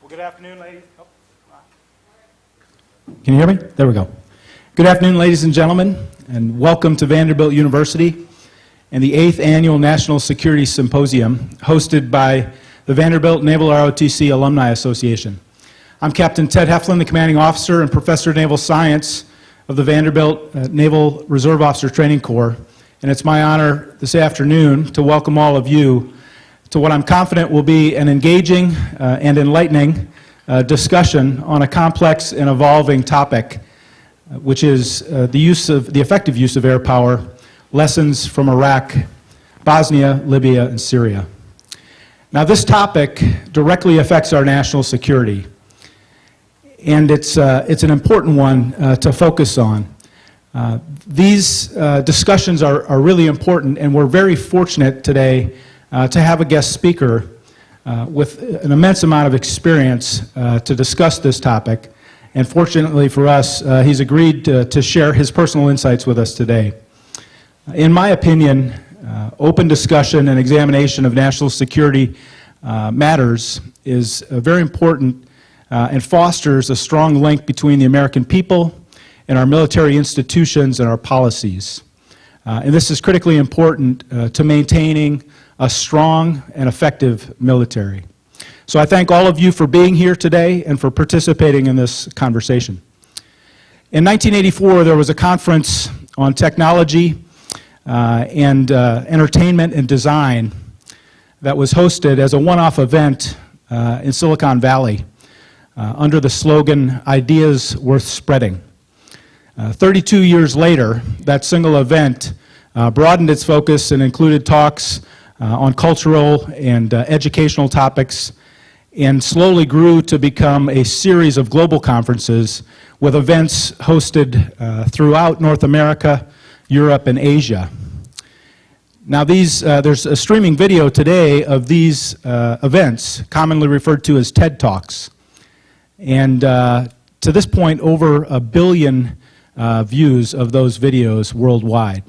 Well, good afternoon, ladies. Oh, Can you hear me? There we go. Good afternoon, ladies and gentlemen, and welcome to Vanderbilt University and the 8th Annual National Security Symposium hosted by the Vanderbilt Naval ROTC Alumni Association. I'm Captain Ted Heflin, the Commanding Officer and Professor of Naval Science of the Vanderbilt Naval Reserve Officer Training Corps, and it's my honor this afternoon to welcome all of you to what I'm confident will be an engaging and enlightening discussion on a complex and evolving topic, which is the effective use of air power, lessons from Iraq, Bosnia, Libya, and Syria. Now, this topic directly affects our national security, and it's an important one to focus on. These discussions are really important, and we're very fortunate today to have a guest speaker with an immense amount of experience to discuss this topic. And fortunately for us, he's agreed to share his personal insights with us today. In my opinion, open discussion and examination of national security matters is very important and fosters a strong link between the American people and our military institutions and our policies. And this is critically important to maintaining a strong and effective military. So I thank all of you for being here today and for participating in this conversation. In 1984, there was a conference on technology and entertainment and design that was hosted as a one-off event in Silicon Valley under the slogan, "Ideas Worth Spreading." 32 years later, that single event broadened its focus and included talks on cultural and educational topics, and slowly grew to become a series of global conferences with events hosted throughout North America, Europe, and Asia. Now, there's a streaming video today of these events, commonly referred to as TED Talks. And to this point, over 1 billion views of those videos worldwide.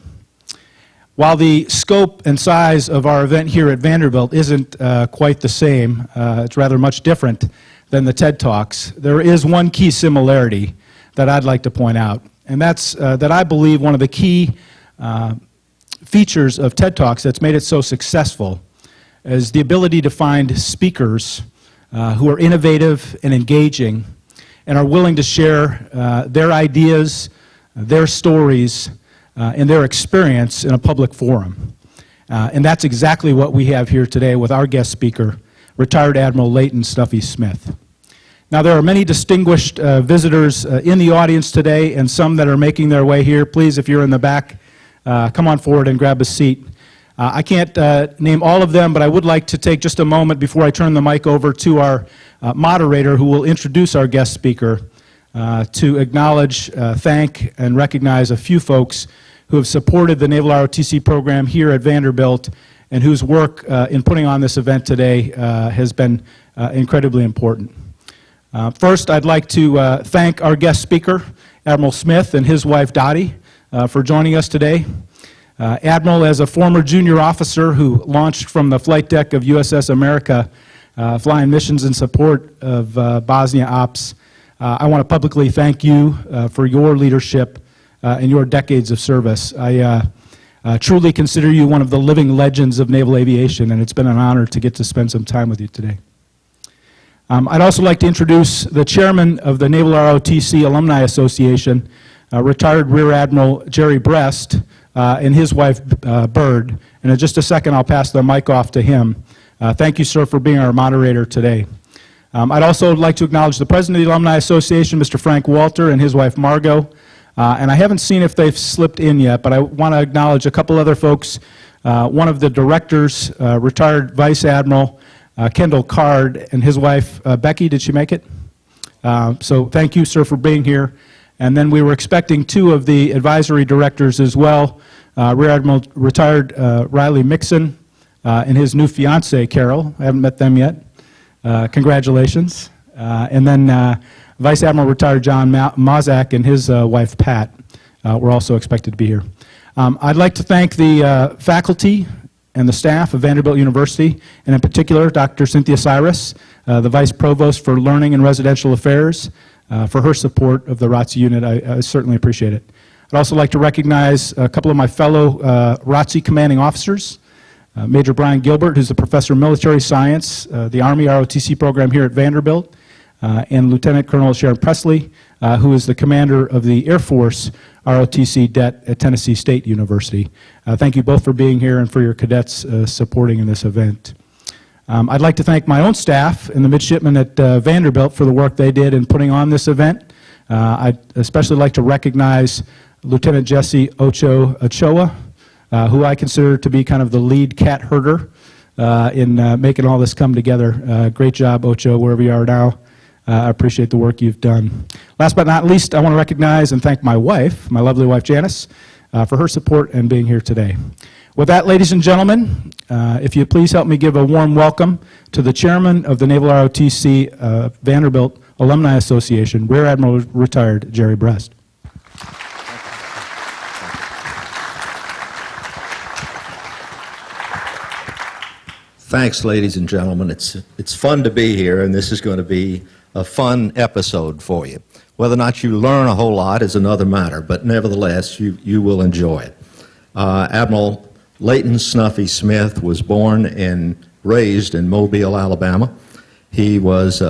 While the scope and size of our event here at Vanderbilt isn't quite the same, it's rather much different than the TED Talks, there is one key similarity that I'd like to point out, and that's that I believe one of the key features of TED Talks that's made it so successful is the ability to find speakers who are innovative and engaging and are willing to share their ideas, their stories, and their experience in a public forum. And that's exactly what we have here today with our guest speaker, retired Admiral Leighton Snuffy Smith. Now, there are many distinguished visitors in the audience today and some that are making their way here. Please, if you're in the back, come on forward and grab a seat. I can't name all of them, but I would like to take just a moment before I turn the mic over to our moderator who will introduce our guest speaker to acknowledge, thank, and recognize a few folks who have supported the Naval ROTC program here at Vanderbilt and whose work in putting on this event today has been incredibly important. First, I'd like to thank our guest speaker, Admiral Smith and his wife Dottie, for joining us today. Admiral, as a former junior officer who launched from the flight deck of USS America, flying missions in support of Bosnia Ops, I want to publicly thank you for your leadership and your decades of service. I truly consider you one of the living legends of naval aviation, and it's been an honor to get to spend some time with you today. I'd also like to introduce the chairman of the Naval ROTC Alumni Association, retired Rear Admiral Jerry Brest, and his wife Bird. And in just a second, I'll pass the mic off to him. Thank you, sir, for being our moderator today. I'd also like to acknowledge the president of the Alumni Association, Mr. Frank Walter, and his wife Margot. And I haven't seen if they've slipped in yet, but I want to acknowledge a couple other folks. One of the directors, retired Vice Admiral Kendall Card, and his wife Becky. Did she make it? So thank you, sir, for being here. And then we were expecting 2 of the advisory directors as well, Rear Admiral retired Riley Mixon and his new fiancée, Carol. I haven't met them yet. Congratulations. And then Vice Admiral retired John Mazak and his wife, Pat, were also expected to be here. I'd like to thank the faculty and the staff of Vanderbilt University, and in particular, Dr. Cynthia Cyrus, the Vice Provost for Learning and Residential Affairs, for her support of the ROTC unit. I certainly appreciate it. I'd also like to recognize a couple of my fellow ROTC commanding officers, Major Brian Gilbert, who's the Professor of Military Science, the Army ROTC program here at Vanderbilt, and Lieutenant Colonel Sharon Presley, who is the commander of the Air Force ROTC Det at Tennessee State University. Thank you both for being here and for your cadets supporting in this event. I'd like to thank my own staff and the midshipmen at Vanderbilt for the work they did in putting on this event. I'd especially like to recognize Lieutenant Jesse Ochoa, who I consider to be kind of the lead cat herder in making all this come together. Great job, Ocho, wherever you are now. I appreciate the work you've done. Last but not least, I want to recognize and thank my wife, my lovely wife Janice, for her support and being here today. With that, ladies and gentlemen, if you please help me give a warm welcome to the chairman of the Naval ROTC Vanderbilt Alumni Association, Rear Admiral Retired Jerry Brest. Thanks, ladies and gentlemen. It's fun to be here, and this is going to be a fun episode for you. Whether or not you learn a whole lot is another matter, but nevertheless, you will enjoy it. Admiral Leighton Snuffy Smith was born and raised in Mobile, Alabama. He was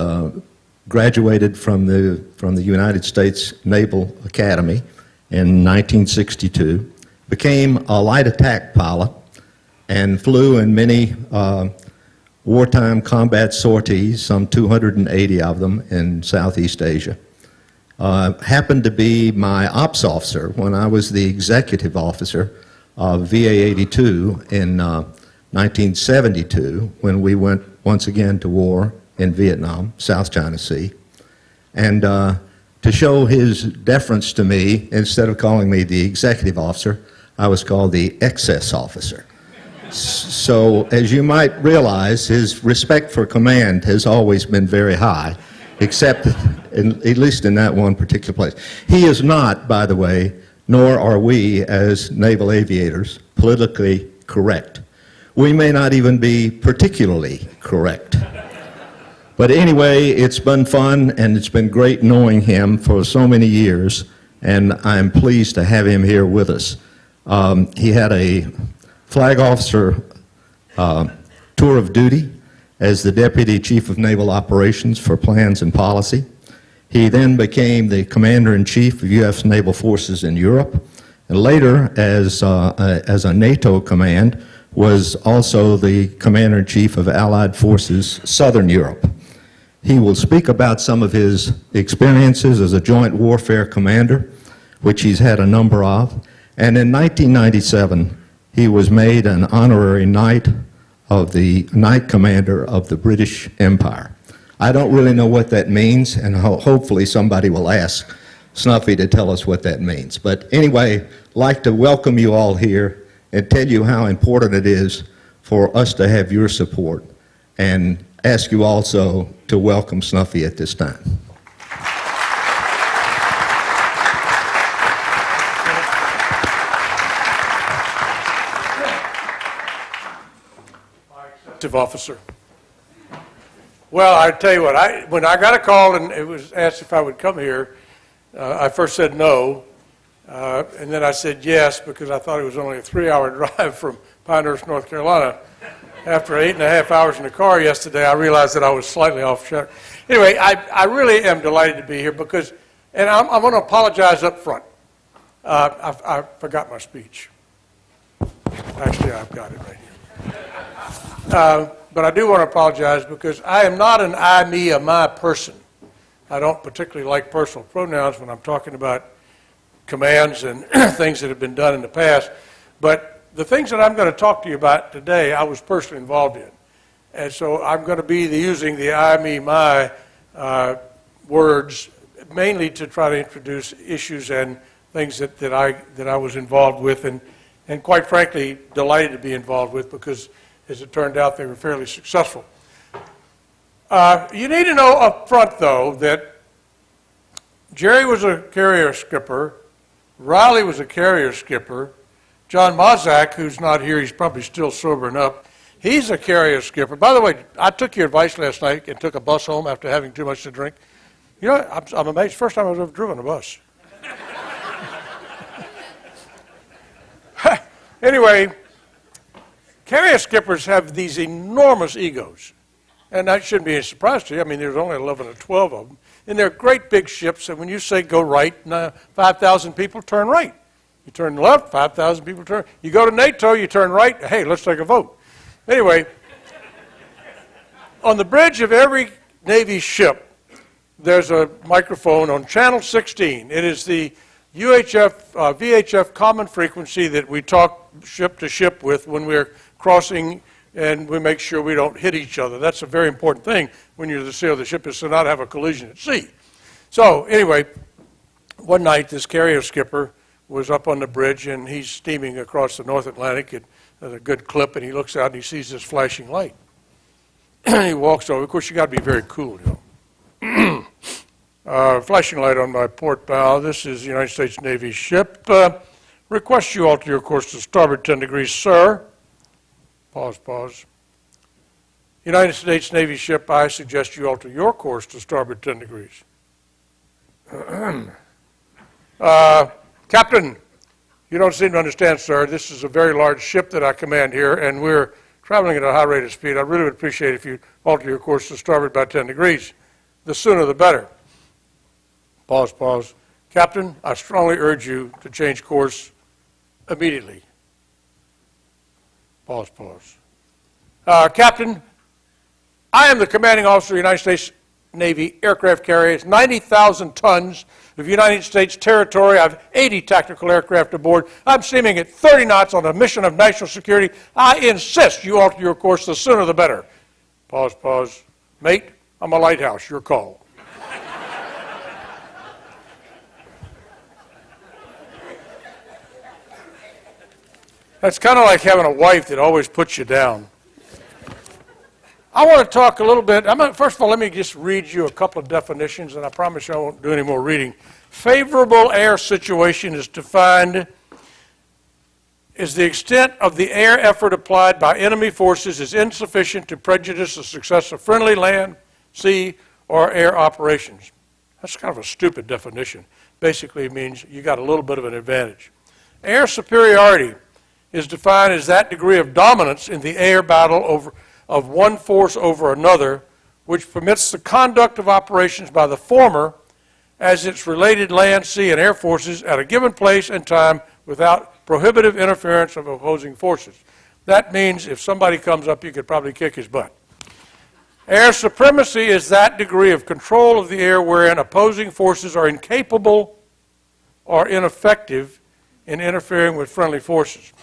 graduated from the United States Naval Academy in 1962, became a light attack pilot, and flew in many wartime combat sorties, some 280 of them in Southeast Asia. Happened to be my ops officer when I was the executive officer of VA-82 in 1972, when we went once again to war in Vietnam, South China Sea. And to show his deference to me, instead of calling me the executive officer, I was called the excess officer. So, as you might realize, his respect for command has always been very high, except at least in that one particular place. He is not, by the way, nor are we as naval aviators, politically correct. We may not even be particularly correct. But anyway, it's been fun, and it's been great knowing him for so many years, and I'm pleased to have him here with us. He had a flag officer tour of duty as the Deputy Chief of Naval Operations for Plans and Policy. He then became the Commander-in-Chief of U.S. Naval Forces in Europe, and later, as a NATO command, was also the Commander-in-Chief of Allied Forces Southern Europe. He will speak about some of his experiences as a joint warfare commander, which he's had a number of, and in 1997, he was made an honorary Knight of the Knight Commander of the British Empire. I don't really know what that means, and hopefully somebody will ask Snuffy to tell us what that means. But anyway, I'd like to welcome you all here and tell you how important it is for us to have your support, and ask you also to welcome Snuffy at this time. Officer. Well, I tell you what, when I got a call and it was asked if I would come here, I first said no, and then I said yes because I thought it was only a 3-hour drive from Pinehurst, North Carolina. After 8.5 hours in the car yesterday, I realized that I was slightly off track. Anyway, I really am delighted to be here because, and I'm going to apologize up front. I forgot my speech. Actually, I've got it right here. But I do want to apologize because I am not an I, me, or my person. I don't particularly like personal pronouns when I'm talking about commands and things that have been done in the past. But the things that I'm going to talk to you about today, I was personally involved in. And so I'm going to be using the I, me, my words mainly to try to introduce issues and things that I was involved with and quite frankly delighted to be involved with because as it turned out, they were fairly successful. You need to know up front, though, that Jerry was a carrier skipper, Riley was a carrier skipper, John Mazak, who's not here, he's probably still sobering up. He's a carrier skipper. By the way, I took your advice last night and took a bus home after having too much to drink. You know, I'm amazed. First time I've ever driven a bus. Anyway, carrier skippers have these enormous egos. And that shouldn't be a surprise to you. I mean, there's only 11 or 12 of them. And they're great big ships, and when you say go right, 5,000 people turn right. You turn left, 5,000 people turn. You go to NATO, you turn right. Hey, let's take a vote. Anyway, on the bridge of every Navy ship, there's a microphone on channel 16. It is the VHF common frequency that we talk ship to ship with when we're crossing, and we make sure we don't hit each other. That's a very important thing when you're the sail of the ship, is to not have a collision at sea. So anyway, one night this carrier skipper was up on the bridge, and he's steaming across the North Atlantic at a good clip, and he looks out and he sees this flashing light. He walks over. Of course, you got to be very cool, you know. Flashing light on my port bow. This is the United States Navy ship. Request you alter your course to starboard 10 degrees, sir. Pause, pause. United States Navy ship, I suggest you alter your course to starboard 10 degrees. Captain, you don't seem to understand, sir. This is a very large ship that I command here, and we're traveling at a high rate of speed. I really would appreciate if you alter your course to starboard by 10 degrees. The sooner the better. Pause, pause. Captain, I strongly urge you to change course immediately. Pause, pause. Captain, I am the commanding officer of the United States Navy aircraft carrier. It's 90,000 tons of United States territory. I have 80 tactical aircraft aboard. I'm steaming at 30 knots on a mission of national security. I insist you alter your course. The sooner the better. Pause, pause. Mate, I'm a lighthouse. Your call. That's kind of like having a wife that always puts you down. I want to talk a little bit. First of all, let me just read you a couple of definitions, and I promise you I won't do any more reading. Favorable air situation is defined as the extent of the air effort applied by enemy forces is insufficient to prejudice the success of friendly land, sea, or air operations. That's kind of a stupid definition. Basically, it means you got a little bit of an advantage. Air superiority is defined as that degree of dominance in the air battle of one force over another, which permits the conduct of operations by the former as its related land, sea, and air forces at a given place and time without prohibitive interference of opposing forces. That means if somebody comes up, you could probably kick his butt. Air supremacy is that degree of control of the air wherein opposing forces are incapable or ineffective in interfering with friendly forces.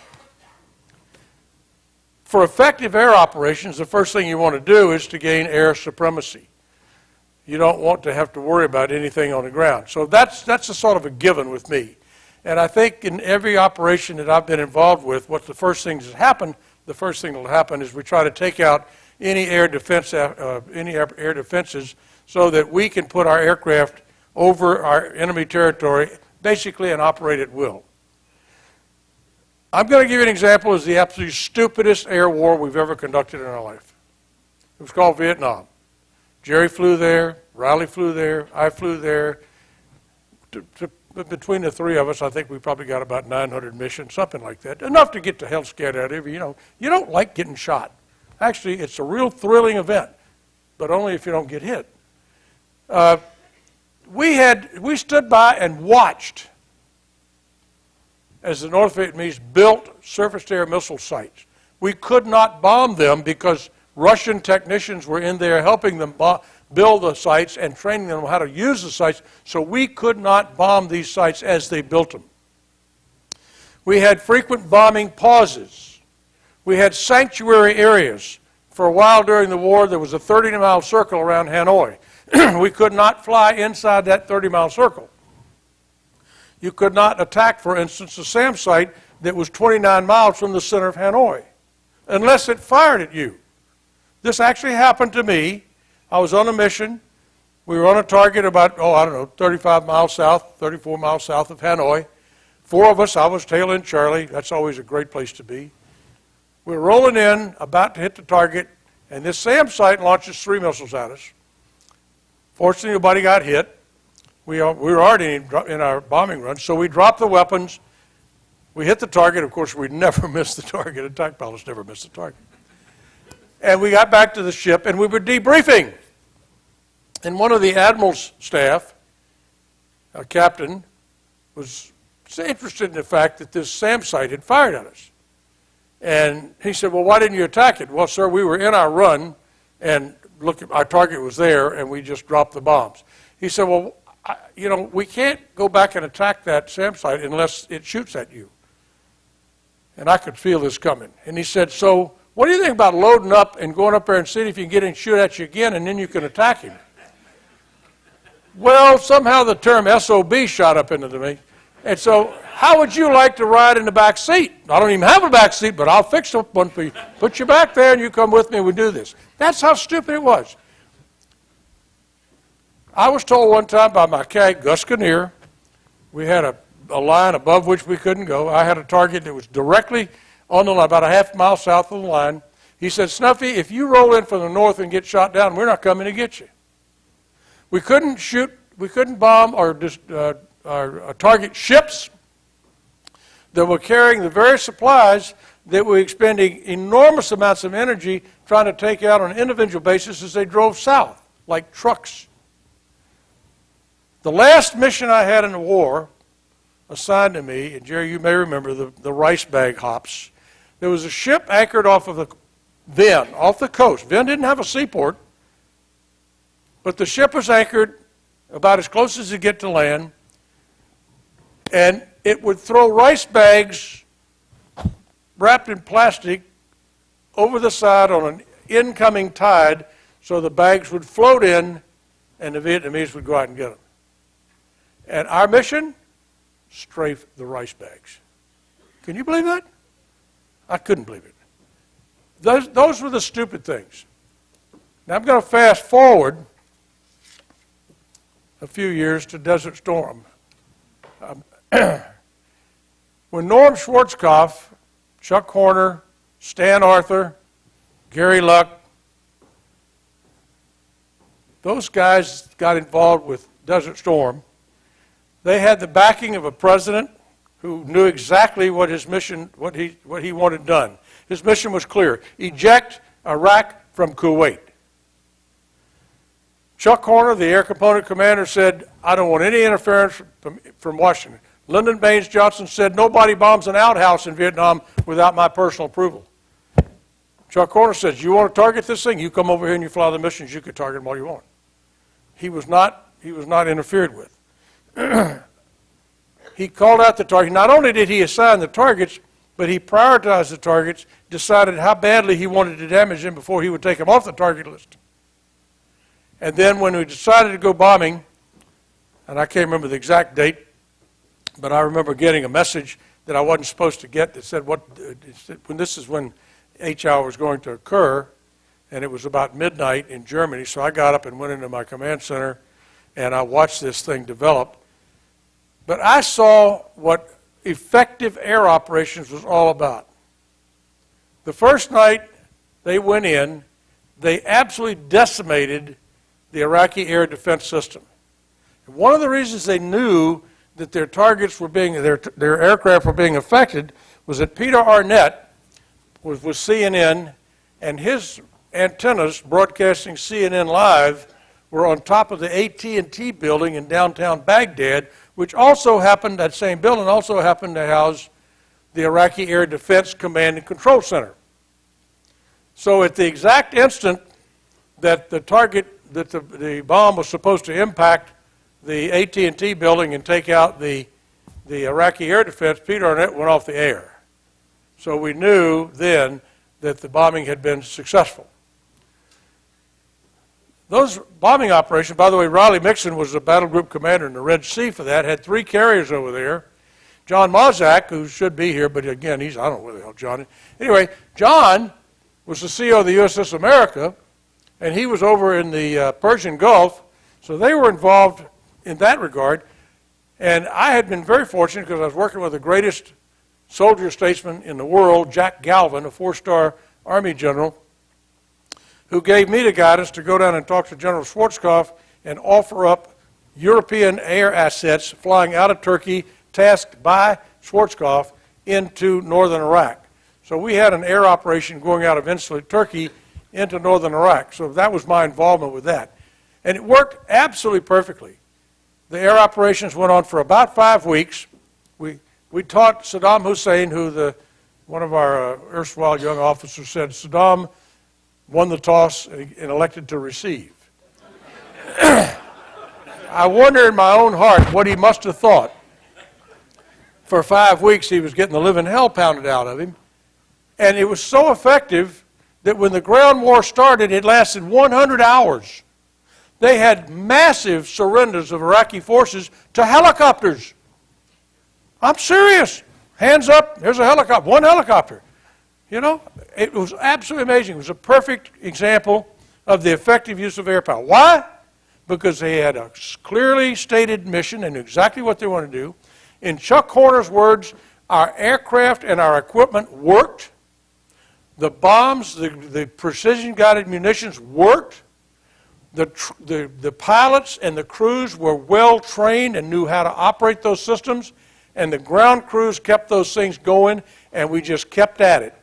For effective air operations, the first thing you want to do is to gain air supremacy. You don't want to have to worry about anything on the ground. So that's a sort of a given with me. And I think in every operation that I've been involved with, what the first thing that will happen is we try to take out any air defenses so that we can put our aircraft over our enemy territory, basically, and operate at will. I'm going to give you an example of the absolute stupidest air war we've ever conducted in our life. It was called Vietnam. Jerry flew there, Riley flew there, I flew there. Between the three of us, I think we probably got about 900 missions, something like that. Enough to get the hell scared out of you. You know, you don't like getting shot. Actually, it's a real thrilling event, but only if you don't get hit. We stood by and watched as the North Vietnamese built surface-to-air missile sites. We could not bomb them because Russian technicians were in there helping them build the sites and training them how to use the sites, so we could not bomb these sites as they built them. We had frequent bombing pauses. We had sanctuary areas. For a while during the war, there was a 30-mile circle around Hanoi. We could not fly inside that 30-mile circle. You could not attack, for instance, a SAM site that was 29 miles from the center of Hanoi, unless it fired at you. This actually happened to me. I was on a mission. We were on a target about, 35 miles south, 34 miles south of Hanoi. 4 of us, I was tail end Charlie. That's always a great place to be. We're rolling in, about to hit the target, and this SAM site launches 3 missiles at us. Fortunately, nobody got hit. We were already in our bombing run, so we dropped the weapons. We hit the target. Of course, we never missed the target. Attack pilots never miss the target. And we got back to the ship, and we were debriefing. And one of the admiral's staff, a captain, was interested in the fact that this SAM site had fired at us. And he said, well, why didn't you attack it? Well, sir, we were in our run, and look, our target was there, and we just dropped the bombs. He said, well, we can't go back and attack that SAM site unless it shoots at you. And I could feel this coming. And he said, so what do you think about loading up and going up there and seeing if you can get him to shoot at you again, and then you can attack him? Well, somehow the term SOB shot up into me. And so, how would you like to ride in the back seat? I don't even have a back seat, but I'll fix one for you. Put you back there and you come with me and we do this. That's how stupid it was. I was told one time by my CAG, Gus Kinnear, we had a line above which we couldn't go. I had a target that was directly on the line, about a half mile south of the line. He said, Snuffy, if you roll in from the north and get shot down, we're not coming to get you. We couldn't shoot, we couldn't bomb or target ships that were carrying the very supplies that were expending enormous amounts of energy trying to take out on an individual basis as they drove south, like trucks. The last mission I had in the war assigned to me, and Jerry, you may remember the rice bag hops. There was a ship anchored off of the Vin, off the coast. Vin didn't have a seaport, but the ship was anchored about as close as you get to land, and it would throw rice bags wrapped in plastic over the side on an incoming tide so the bags would float in and the Vietnamese would go out and get them. And our mission, strafe the rice bags. Can you believe that? I couldn't believe it. Those were the stupid things. Now I'm going to fast forward a few years to Desert Storm. When Norm Schwarzkopf, Chuck Horner, Stan Arthur, Gary Luck, those guys got involved with Desert Storm, they had the backing of a president who knew exactly what his mission, what he wanted done. His mission was clear: eject Iraq from Kuwait. Chuck Horner, the air component commander, said, I don't want any interference from Washington. Lyndon Baines Johnson said, nobody bombs an outhouse in Vietnam without my personal approval. Chuck Horner says, you want to target this thing? You come over here and you fly the missions, you can target them all you want. He was not interfered with. He called out the target. Not only did he assign the targets, but he prioritized the targets, decided how badly he wanted to damage them before he would take them off the target list. And then when we decided to go bombing, and I can't remember the exact date, but I remember getting a message that I wasn't supposed to get that said when this is when H-hour was going to occur, and it was about midnight in Germany, so I got up and went into my command center, and I watched this thing develop. But I saw what effective air operations was all about. The first night they went in, they absolutely decimated the Iraqi air defense system. And one of the reasons they knew that their targets were being, their aircraft were being affected was that Peter Arnett was with CNN, and his antennas broadcasting CNN Live were on top of the AT&T building in downtown Baghdad, which also happened, that same building also happened to house the Iraqi Air Defense Command and Control Center. So at the exact instant that the target, that the bomb was supposed to impact the AT&T building and take out the Iraqi air defense, Peter Arnett went off the air. So we knew then that the bombing had been successful. Those bombing operations, by the way, Riley Mixon was the battle group commander in the Red Sea for that, had 3 carriers over there. John Mozak, who should be here, but again, I don't know where the hell John is. Anyway, John was the CEO of the USS America, and he was over in the Persian Gulf, so they were involved in that regard. And I had been very fortunate because I was working with the greatest soldier statesman in the world, Jack Galvin, a 4-star Army general, who gave me the guidance to go down and talk to General Schwarzkopf and offer up European air assets flying out of Turkey, tasked by Schwarzkopf, into northern Iraq. So we had an air operation going out of insular Turkey into northern Iraq. So that was my involvement with that. And it worked absolutely perfectly. The air operations went on for about 5 weeks. We taught Saddam Hussein, who one of our erstwhile young officers said, Saddam won the toss and elected to receive. I wonder in my own heart what he must have thought. For 5 weeks he was getting the living hell pounded out of him. And it was so effective that when the ground war started, it lasted 100 hours. They had massive surrenders of Iraqi forces to helicopters. I'm serious. Hands up, here's a helicopter, one helicopter. You know, it was absolutely amazing. It was a perfect example of the effective use of air power. Why? Because they had a clearly stated mission and exactly what they wanted to do. In Chuck Horner's words, our aircraft and our equipment worked. The bombs, the precision-guided munitions worked. The pilots and the crews were well trained and knew how to operate those systems, and the ground crews kept those things going, and we just kept at it.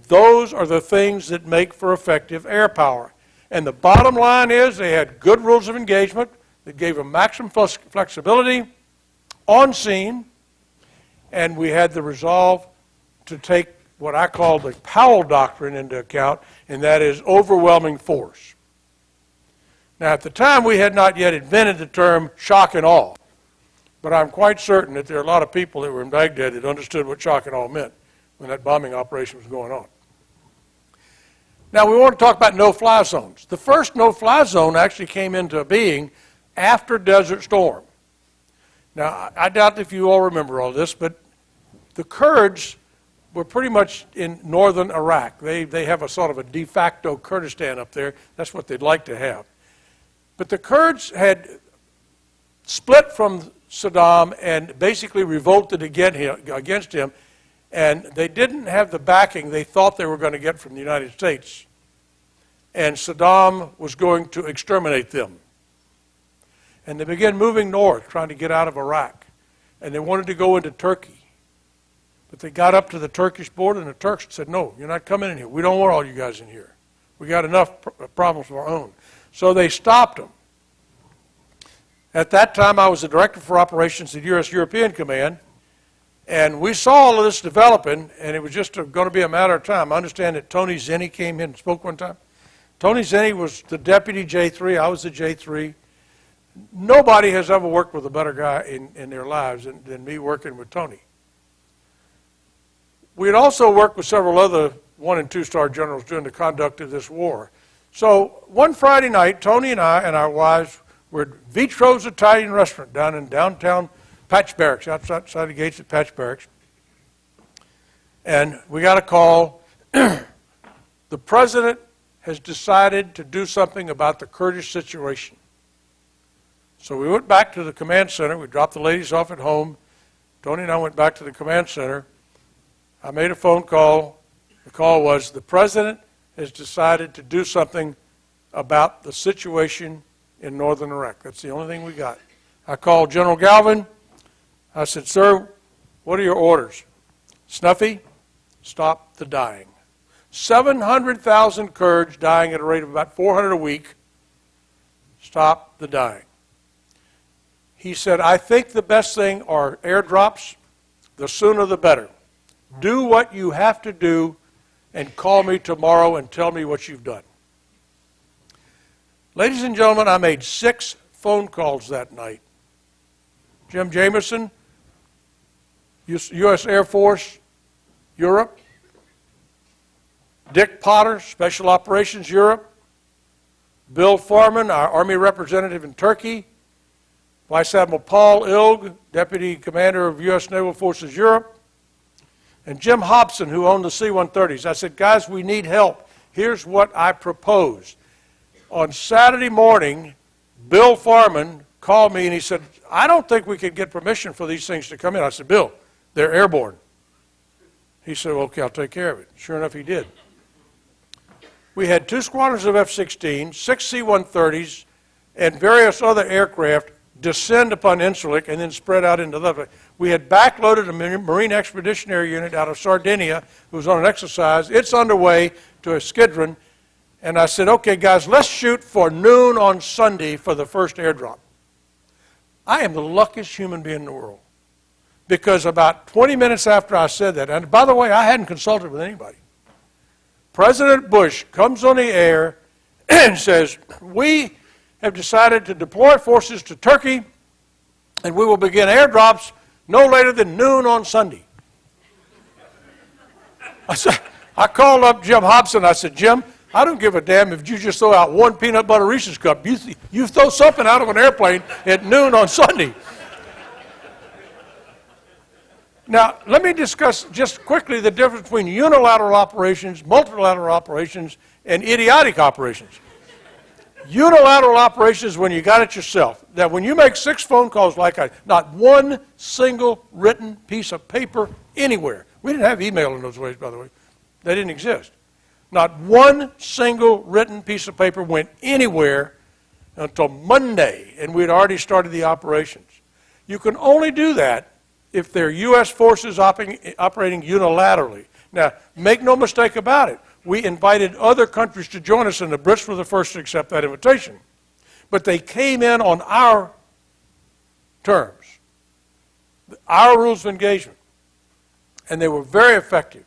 Those are the things that make for effective air power. And the bottom line is they had good rules of engagement that gave them maximum flexibility on scene, and we had the resolve to take what I call the Powell Doctrine into account, and that is overwhelming force. Now, at the time, we had not yet invented the term shock and awe, but I'm quite certain that there are a lot of people that were in Baghdad that understood what shock and awe meant when that bombing operation was going on. Now, we want to talk about no-fly zones. The first no-fly zone actually came into being after Desert Storm. Now, I doubt if you all remember all this, but the Kurds were pretty much in northern Iraq. They have a sort of a de facto Kurdistan up there. That's what they'd like to have. But the Kurds had split from Saddam and basically revolted against him, and they didn't have the backing they thought they were going to get from the United States. And Saddam was going to exterminate them. And they began moving north, trying to get out of Iraq. And they wanted to go into Turkey. But they got up to the Turkish border, and the Turks said, no, you're not coming in here. We don't want all you guys in here. We got enough problems of our own. So they stopped them. At that time, I was the director for operations at U.S. European Command, and we saw all of this developing, and it was just going to be a matter of time. I understand that Tony Zinni came in and spoke one time. Tony Zinni was the deputy J3. I was the J3. Nobody has ever worked with a better guy in their lives than me working with Tony. We had also worked with several other 1- and 2-star generals during the conduct of this war. So one Friday night, Tony and I and our wives were at Vitro's Italian restaurant down in downtown Patch Barracks, outside the gates of Patch Barracks. And we got a call. The president has decided to do something about the Kurdish situation. So we went back to the command center. We dropped the ladies off at home. Tony and I went back to the command center. I made a phone call. The call was, the president has decided to do something about the situation in northern Iraq. That's the only thing we got. I called General Galvin. I said, sir, what are your orders? Snuffy, stop the dying. 700,000 Kurds dying at a rate of about 400 a week. Stop the dying. He said, I think the best thing are airdrops. The sooner the better. Do what you have to do and call me tomorrow and tell me what you've done. Ladies and gentlemen, I made 6 phone calls that night. Jim Jamerson, U.S. Air Force Europe. Dick Potter, Special Operations Europe. Bill Foreman, our Army representative in Turkey. Vice Admiral Paul Ilg, Deputy Commander of U.S. Naval Forces Europe. And Jim Hobson, who owned the C-130s. I said, guys, we need help. Here's what I proposed. On Saturday morning, Bill Foreman called me and he said, I don't think we could get permission for these things to come in. I said, Bill, they're airborne. He said, well, okay, I'll take care of it. Sure enough, he did. We had 2 squadrons of F-16, 6 C-130s, and various other aircraft descend upon Incirlik and then spread out into the... We had backloaded a Marine Expeditionary Unit out of Sardinia who was on an exercise. It's underway to a Skidron. And I said, okay, guys, let's shoot for noon on Sunday for the first airdrop. I am the luckiest human being in the world. Because about 20 minutes after I said that, and by the way, I hadn't consulted with anybody, President Bush comes on the air and says, we have decided to deploy forces to Turkey, and we will begin airdrops no later than noon on Sunday. I called up Jim Hobson. I said, Jim, I don't give a damn if you just throw out 1 peanut butter Reese's cup. You throw something out of an airplane at noon on Sunday. Now, let me discuss just quickly the difference between unilateral operations, multilateral operations, and idiotic operations. Unilateral operations when you got it yourself. That when you make 6 phone calls like not one single written piece of paper anywhere. We didn't have email in those days, by the way. They didn't exist. Not one single written piece of paper went anywhere until Monday, and we'd already started the operations. You can only do that if they're U.S. forces operating unilaterally. Now, make no mistake about it. We invited other countries to join us, and the Brits were the first to accept that invitation. But they came in on our terms, our rules of engagement, and they were very effective.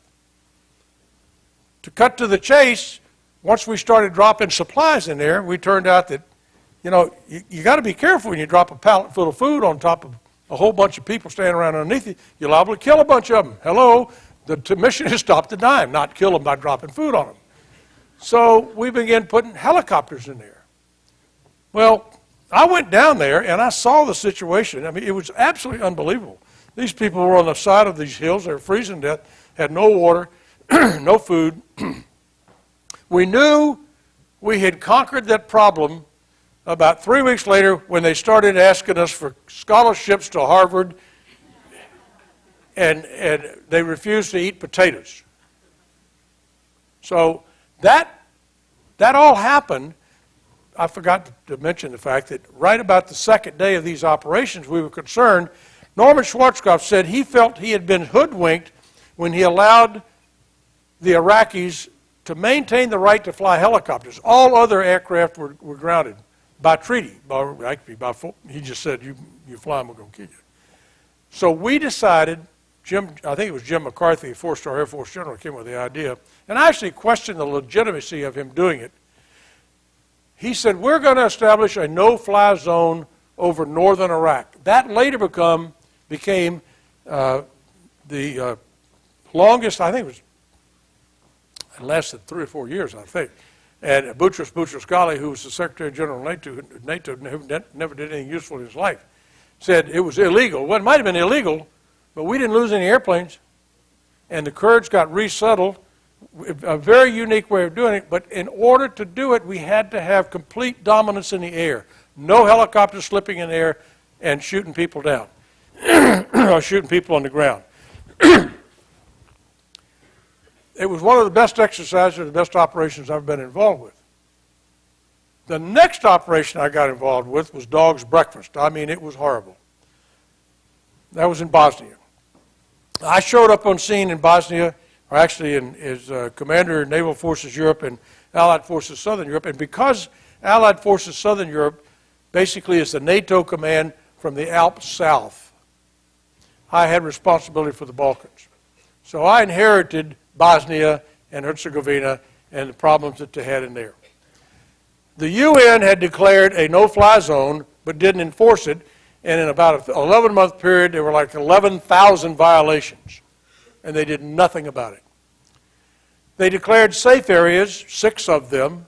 To cut to the chase, once we started dropping supplies in there, we turned out that, you got to be careful when you drop a pallet full of food on top of a whole bunch of people standing around underneath you. You're liable to kill a bunch of them. Hello? The mission is stop the dime, not kill them by dropping food on them. So we began putting helicopters in there. Well, I went down there and I saw the situation. I mean, it was absolutely unbelievable. These people were on the side of these hills. They were freezing to death, had no water, no food. We knew we had conquered that problem about 3 weeks later when they started asking us for scholarships to Harvard, and they refused to eat potatoes. So that all happened. I forgot to mention the fact that right about the second day of these operations, we were concerned. Norman Schwarzkopf said he felt he had been hoodwinked when he allowed the Iraqis to maintain the right to fly helicopters. All other aircraft were grounded by treaty. He just said, you fly them, we're going to kill you. So we decided, I think it was Jim McCarthy, a 4-star Air Force general, came with the idea, and I actually questioned the legitimacy of him doing it. He said, we're going to establish a no-fly zone over northern Iraq. That later became the longest, I think it was, it lasted 3 or 4 years, I think. And Boutros Boutros-Ghali, who was the Secretary General of NATO, never did anything useful in his life, said it was illegal. Well, it might have been illegal, but we didn't lose any airplanes. And the Kurds got resettled, a very unique way of doing it. But in order to do it, we had to have complete dominance in the air. No helicopters slipping in the air and shooting people down, or shooting people on the ground. It was one of the best exercises, the best operations I've been involved with. The next operation I got involved with was Dog's Breakfast. I mean, it was horrible. That was in Bosnia. I showed up on scene in Bosnia, or actually as commander of Naval Forces Europe and Allied Forces Southern Europe, and because Allied Forces Southern Europe basically is the NATO command from the Alps south, I had responsibility for the Balkans. So I inherited Bosnia and Herzegovina and the problems that they had in there. The UN had declared a no-fly zone but didn't enforce it, and in about an 11-month period there were like 11,000 violations, and they did nothing about it. They declared safe areas, 6 of them,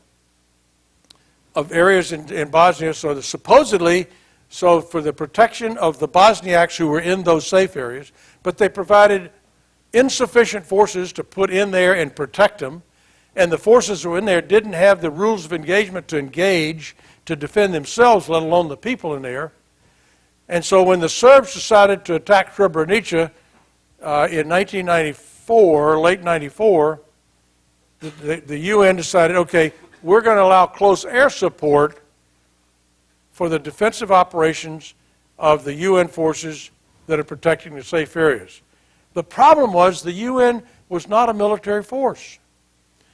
of areas in Bosnia, so that supposedly, so for the protection of the Bosniaks who were in those safe areas, but they provided insufficient forces to put in there and protect them, and the forces who were in there didn't have the rules of engagement to engage to defend themselves, let alone the people in there. And so when the Serbs decided to attack Srebrenica in 1994, late 94, the UN decided, okay, we're going to allow close air support for the defensive operations of the UN forces that are protecting the safe areas. The problem was the UN was not a military force.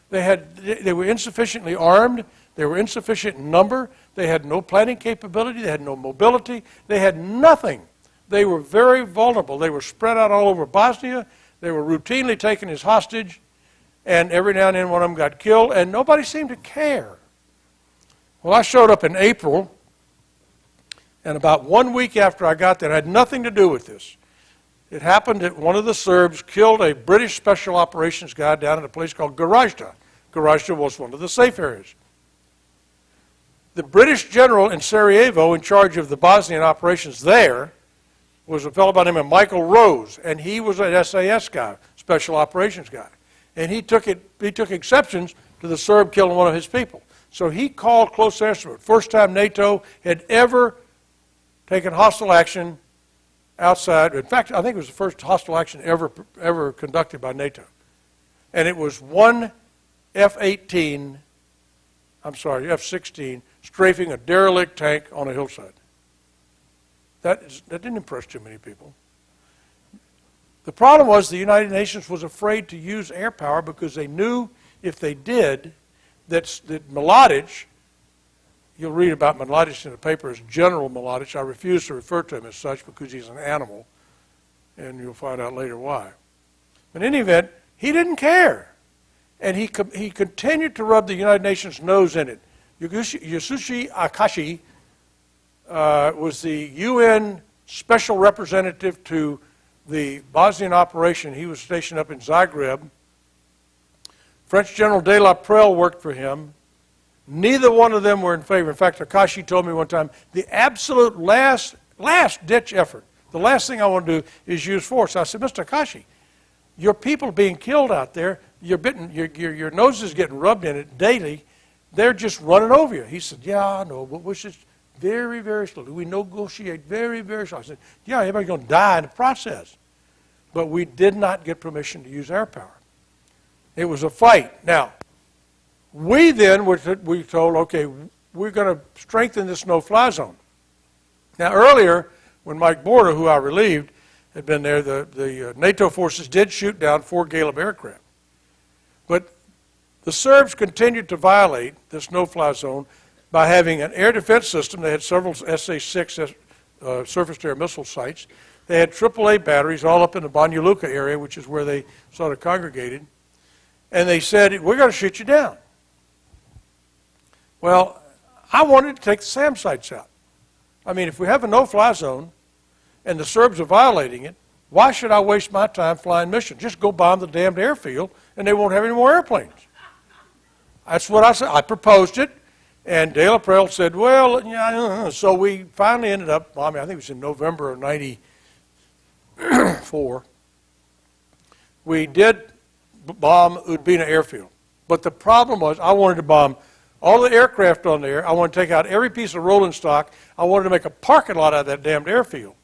They were insufficiently armed, they were insufficient in number, they had no planning capability, they had no mobility, they had nothing. They were very vulnerable. They were spread out all over Bosnia, they were routinely taken as hostage, and every now and then one of them got killed, and nobody seemed to care. Well, I showed up in April, and about 1 week after I got there, it had nothing to do with this. It happened that one of the Serbs killed a British special operations guy down at a place called Gorazda. Gorazda was one of the safe areas. The British general in Sarajevo, in charge of the Bosnian operations there, was a fellow by the name of Michael Rose, and he was an SAS guy, special operations guy. And he took exceptions to the Serb killing one of his people. So he called close air support. First time NATO had ever taken hostile action outside. In fact, I think it was the first hostile action ever conducted by NATO. And it was one F-16 strafing a derelict tank on a hillside. That didn't impress too many people. The problem was the United Nations was afraid to use air power because they knew if they did, that Mladic, you'll read about Mladic in the paper as General Mladic. I refuse to refer to him as such because he's an animal, and you'll find out later why. But in any event, he didn't care. And he continued to rub the United Nations' nose in it. Yasushi Akashi was the UN special representative to the Bosnian operation. He was stationed up in Zagreb. French General de la Prelle worked for him. Neither one of them were in favor. In fact, Akashi told me one time, the absolute last-ditch effort, the last thing I want to do is use force. I said, Mr. Akashi, your people being killed out there, your nose is getting rubbed in it daily, they're just running over you. He said, yeah, I know, but we're just very, very slowly. We negotiate very, very slowly. I said, yeah, everybody's going to die in the process. But we did not get permission to use air power. It was a fight. Now, we then were told, okay, we're going to strengthen this no-fly zone. Now, earlier, when Mike Borda, who I relieved, had been there, the NATO forces did shoot down 4 Galeb aircraft. But the Serbs continued to violate this no-fly zone by having an air defense system. They had several SA-6 surface-to-air missile sites. They had AAA batteries all up in the Banja Luka area, which is where they sort of congregated. And they said, we're going to shoot you down. Well, I wanted to take the SAM sites out. I mean, if we have a no-fly zone and the Serbs are violating it, why should I waste my time flying missions? Just go bomb the damned airfield and they won't have any more airplanes. That's what I said. I proposed it, and De La Prelle said, well, yeah. So we finally ended up bombing, I think it was in November of 94. We did bomb Udbina airfield. But the problem was I wanted to bomb all the aircraft on there. I wanted to take out every piece of rolling stock. I wanted to make a parking lot out of that damned airfield.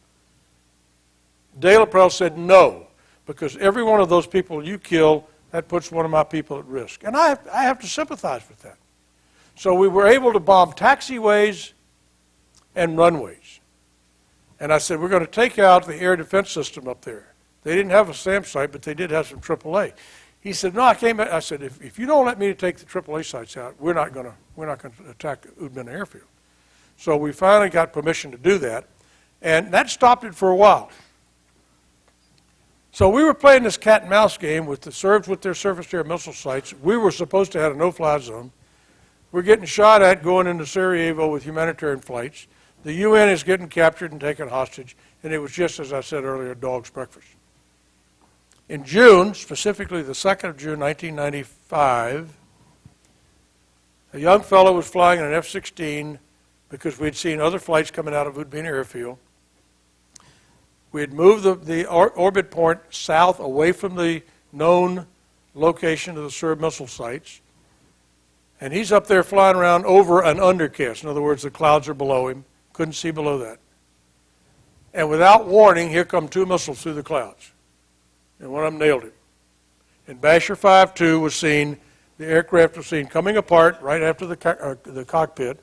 De La Prelle said no, because every one of those people you kill, that puts one of my people at risk. And I have to sympathize with that. So we were able to bomb taxiways and runways. And I said, we're going to take out the air defense system up there. They didn't have a SAM site, but they did have some AAA. He said, no, I came back. I said, if you don't let me take the AAA sites out, we're not going to attack Udbina airfield. So we finally got permission to do that, and that stopped it for a while. So we were playing this cat and mouse game with the Serbs with their surface-to-air missile sites. We were supposed to have a no-fly zone. We're getting shot at going into Sarajevo with humanitarian flights. The UN is getting captured and taken hostage, and it was just, as I said earlier, a dog's breakfast. In June, specifically the 2nd of June, 1995, a young fellow was flying an F-16 because we'd seen other flights coming out of Udbina airfield. We had moved the orbit point south away from the known location of the Serb missile sites. And he's up there flying around over an undercast. In other words, the clouds are below him. Couldn't see below that. And without warning, here come 2 missiles through the clouds. And one of them nailed him. And Basher 5-2 was seen, the aircraft was seen coming apart right after the cockpit,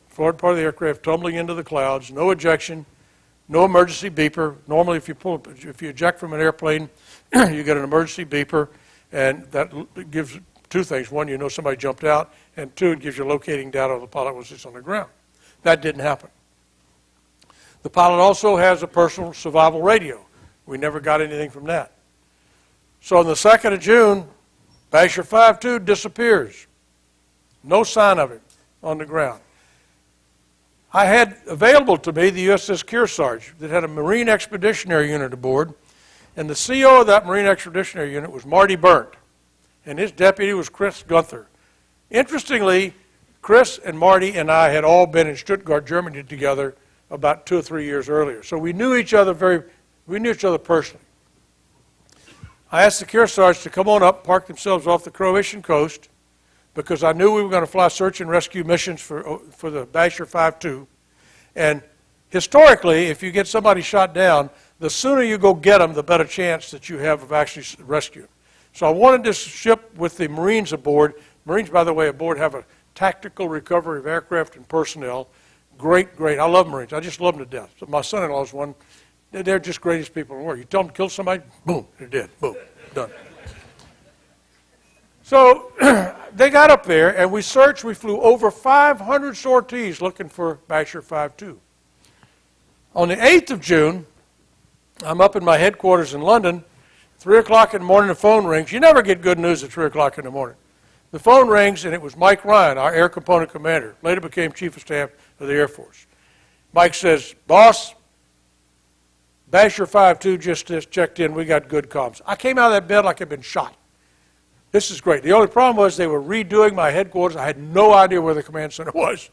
forward part of the aircraft tumbling into the clouds, no ejection, no emergency beeper. Normally, if you eject from an airplane, you get an emergency beeper, and that gives 2 things. 1, you know somebody jumped out, and 2, it gives you locating data of the pilot was just on the ground. That didn't happen. The pilot also has a personal survival radio. We never got anything from that. So on the 2nd of June, Basher 5-2 disappears. No sign of him on the ground. I had available to me the USS Kearsarge that had a Marine Expeditionary Unit aboard, and the CO of that Marine Expeditionary Unit was Marty Berndt, and his deputy was Chris Gunther. Interestingly, Chris and Marty and I had all been in Stuttgart, Germany together about 2 or 3 years earlier. So we knew each other personally. I asked the Kearsarge to come on up, park themselves off the Croatian coast, because I knew we were going to fly search and rescue missions for the Basher 5-2. And historically, if you get somebody shot down, the sooner you go get them, the better chance that you have of actually rescuing. So I wanted this ship with the Marines aboard. Marines, by the way, aboard have a tactical recovery of aircraft and personnel. Great. I love Marines. I just love them to death. So my son-in-law is one. They're just greatest people in the world. You tell them to kill somebody, boom, they're dead. Boom, done. So they got up there, and we searched. We flew over 500 sorties looking for Basher 5-2. On the 8th of June, I'm up in my headquarters in London. 3 o'clock in the morning, the phone rings. You never get good news at 3 o'clock in the morning. The phone rings, and it was Mike Ryan, our air component commander, later became Chief of Staff of the Air Force. Mike says, "Boss, Basher 5-2 just checked in. We got good comms." I came out of that bed like I'd been shot. This is great. The only problem was they were redoing my headquarters. I had no idea where the command center was.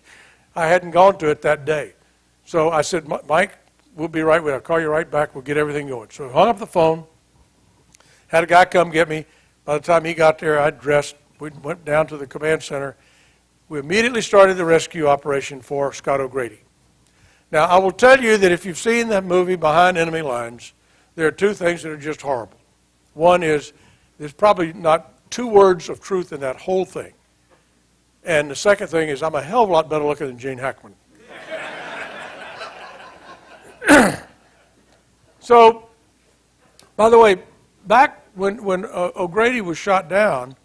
I hadn't gone to it that day. So I said, "Mike, we'll be right with you. I'll call you right back. We'll get everything going." So I hung up the phone, had a guy come get me. By the time he got there, I'd dressed. We went down to the command center. We immediately started the rescue operation for Scott O'Grady. Now, I will tell you that if you've seen that movie, Behind Enemy Lines, there are 2 things that are just horrible. One is, there's probably not 2 words of truth in that whole thing. And the second thing is, I'm a hell of a lot better looking than Gene Hackman. So, by the way, back when O'Grady was shot down,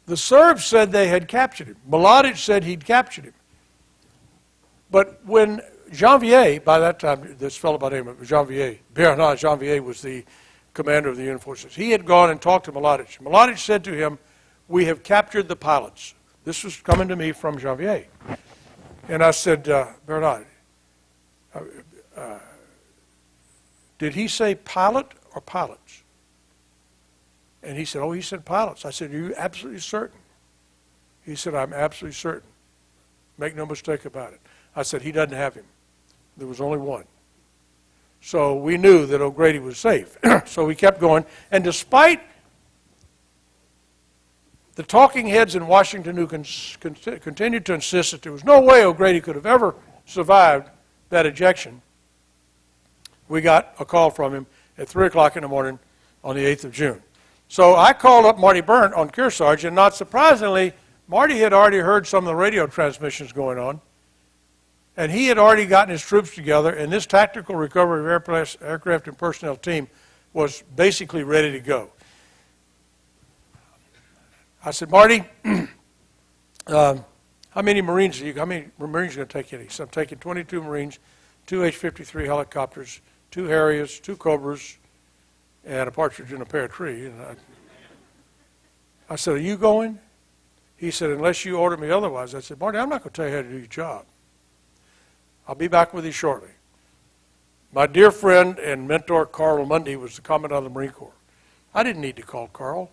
the Serbs said they had captured him. Mladic said he'd captured him. But when Janvier, by that time, this fellow by the name of Janvier, Bernard Janvier was the commander of the Union Forces. He had gone and talked to Mladic. Mladic said to him, "We have captured the pilots." This was coming to me from Janvier. And I said, "Bernard, did he say pilot or pilots?" And he said, "Oh, he said pilots." I said, "Are you absolutely certain?" He said, "I'm absolutely certain. Make no mistake about it." I said, "He doesn't have him. There was only one." So we knew that O'Grady was safe. So we kept going. And despite the talking heads in Washington who continued to insist that there was no way O'Grady could have ever survived that ejection, we got a call from him at 3 o'clock in the morning on the 8th of June. So I called up Marty Berndt on Kearsarge, and not surprisingly, Marty had already heard some of the radio transmissions going on, and he had already gotten his troops together, and this tactical recovery of aircraft and personnel team was basically ready to go. I said, "Marty, how many Marines are you going to take in?" He said, "I'm taking 22 Marines, 2 H-53 helicopters, 2 Harriers, 2 Cobras, and a partridge in a pear tree." And I said, "Are you going?" He said, "Unless you order me otherwise." I said, "Marty, I'm not going to tell you how to do your job. I'll be back with you shortly." My dear friend and mentor, Carl Mundy, was the Commandant of the Marine Corps. I didn't need to call Carl,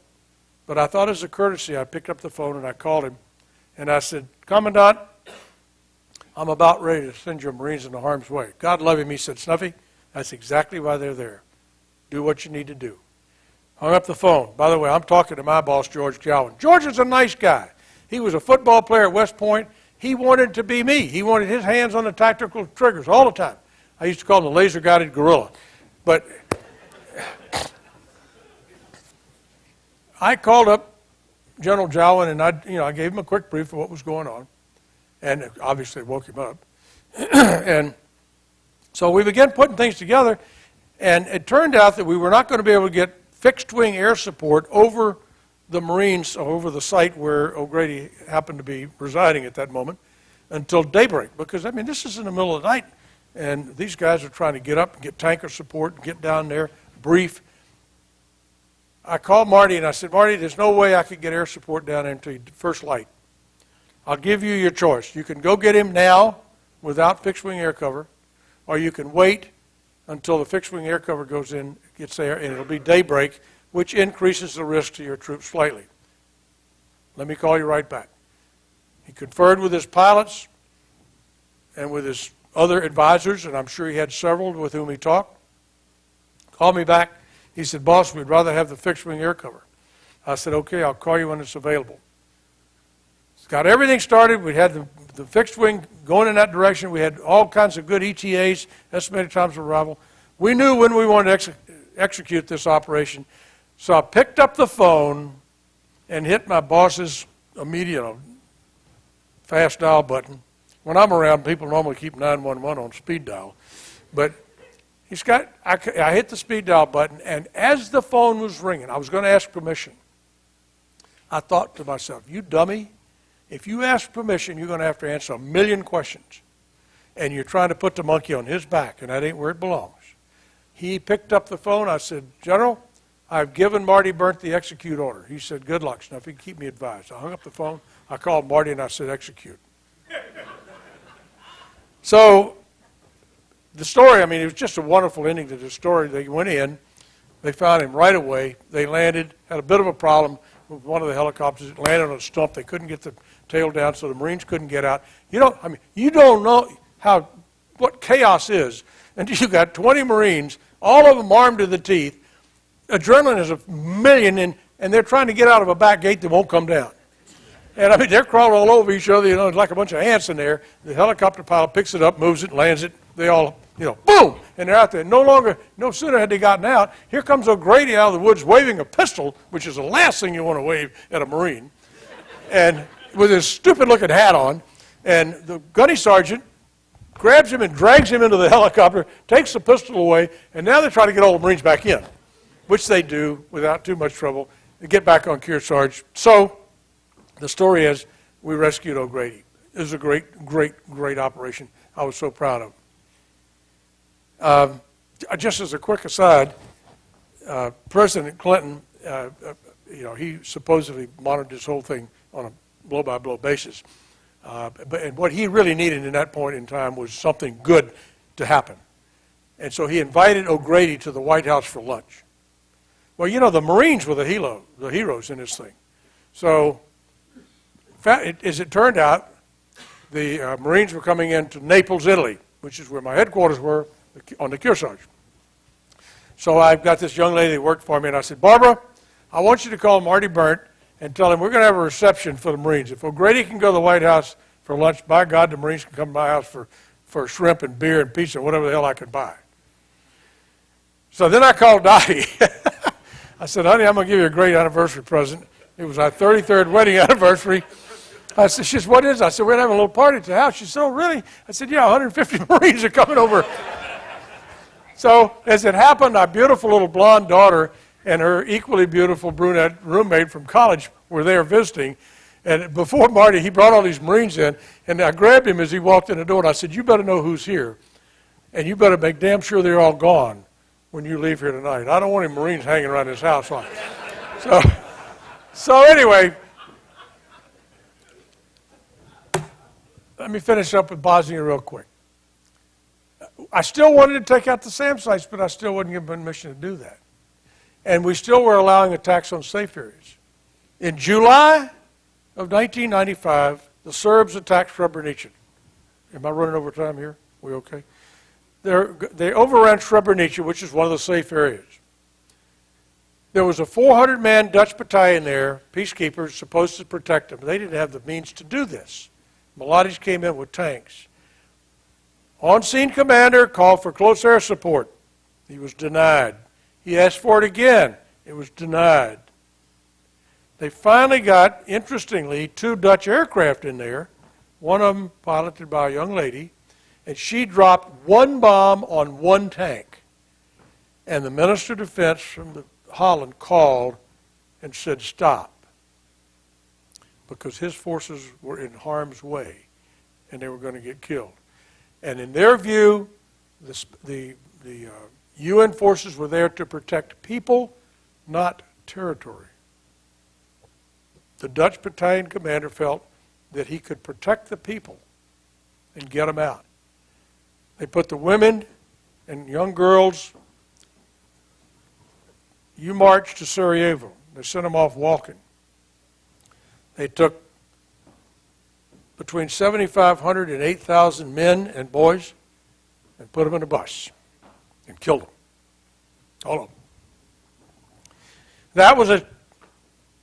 but I thought as a courtesy, I picked up the phone and I called him, and I said, "Commandant, I'm about ready to send your Marines into harm's way." God love him, he said, "Snuffy, that's exactly why they're there. Do what you need to do." Hung up the phone. By the way, I'm talking to my boss, George Gowan. George is a nice guy. He was a football player at West Point. He wanted to be me. He wanted his hands on the tactical triggers all the time. I used to call him the laser-guided gorilla. But I called up General Jowen, and I gave him a quick brief of what was going on, and obviously woke him up. And so we began putting things together, and it turned out that we were not going to be able to get fixed-wing air support over the Marines, over the site where O'Grady happened to be residing at that moment, until daybreak. Because, I mean, this is in the middle of the night, and these guys are trying to get up and get tanker support and get down there, brief. I called Marty, and I said, Marty, there's no way I could get air support down there until first light. I'll give you your choice. You can go get him now without fixed-wing air cover, or you can wait until the fixed-wing air cover goes in, gets there, and it'll be daybreak, which increases the risk to your troops slightly. Let me call you right back. He conferred with his pilots and with his other advisors, and I'm sure he had several with whom he talked. Called me back. He said, boss, we'd rather have the fixed-wing air cover. I said, okay, I'll call you when it's available. Got everything started. We had the fixed wing going in that direction. We had all kinds of good ETAs, estimated times of arrival. We knew when we wanted to execute this operation. So I picked up the phone and hit my boss's immediate fast dial button. When I'm around, people normally keep 911 on speed dial. But I hit the speed dial button, and as the phone was ringing, I was going to ask permission. I thought to myself, you dummy. If you ask permission, you're going to have to answer 1,000,000 questions. And you're trying to put the monkey on his back, and that ain't where it belongs. He picked up the phone. I said, General, I've given Marty Burnt the execute order. He said, good luck, Snuffy. Keep me advised. I hung up the phone. I called Marty, and I said, execute. So the story, I mean, it was just a wonderful ending to the story. They went in. They found him right away. They landed, had a bit of a problem with one of the helicopters. It landed on a stump. They couldn't get the tail down, so the Marines couldn't get out. You don't know what chaos is until you got 20 Marines, all of them armed to the teeth. Adrenaline is 1,000,000, and they're trying to get out of a back gate that won't come down. And I mean, they're crawling all over each other. It's like a bunch of ants in there. The helicopter pilot picks it up, moves it, lands it. They all, boom, and they're out there. No sooner had they gotten out, here comes O'Grady out of the woods waving a pistol, which is the last thing you want to wave at a Marine, and with his stupid-looking hat on, and the gunny sergeant grabs him and drags him into the helicopter, takes the pistol away, and now they're trying to get all the Marines back in, which they do without too much trouble. They get back on Kearsarge. So the story is we rescued O'Grady. It was a great, great, great operation. I was so proud of it. Just as a quick aside, President Clinton, he supposedly monitored this whole thing on a blow-by-blow basis. And what he really needed in that point in time was something good to happen. And so he invited O'Grady to the White House for lunch. Well, the Marines were the heroes in this thing. So as it turned out, the Marines were coming into Naples, Italy, which is where my headquarters were on the Kearsarge. So I've got this young lady that worked for me, and I said, Barbara, I want you to call Marty Burnt and tell him we're going to have a reception for the Marines. If O'Grady can go to the White House for lunch, by God, the Marines can come to my house for shrimp and beer and pizza, whatever the hell I could buy. So then I called Dottie. I said, honey, I'm going to give you a great anniversary present. It was our 33rd wedding anniversary. She said, what is it? I said, we're going to have a little party at the house. She said, oh, really? I said, yeah, 150 Marines are coming over. So as it happened, our beautiful little blonde daughter and her equally beautiful brunette roommate from college were there visiting. And before Marty, he brought all these Marines in, and I grabbed him as he walked in the door, and I said, you better know who's here, and you better make damn sure they're all gone when you leave here tonight. I don't want any Marines hanging around this house. So anyway, let me finish up with Bosnia real quick. I still wanted to take out the SAM sites, but I still wouldn't give permission to do that. And we still were allowing attacks on safe areas. In July of 1995, the Serbs attacked Srebrenica. Am I running over time here? We okay? They overran Srebrenica, which is one of the safe areas. There was a 400-man Dutch battalion there, peacekeepers, supposed to protect them. They didn't have the means to do this. Mulattoes came in with tanks. On-scene commander called for close air support. He was denied. He asked for it again. It was denied. They finally got, interestingly, 2 Dutch aircraft in there, one of them piloted by a young lady, and she dropped 1 bomb on 1 tank. And the Minister of Defense from Holland called and said, stop, because his forces were in harm's way and they were going to get killed. And in their view, the UN forces were there to protect people, not territory. The Dutch battalion commander felt that he could protect the people and get them out. They put the women and young girls, you march to Sarajevo. They sent them off walking. They took between 7,500 and 8,000 men and boys and put them in a bus and killed them. All of them. That was a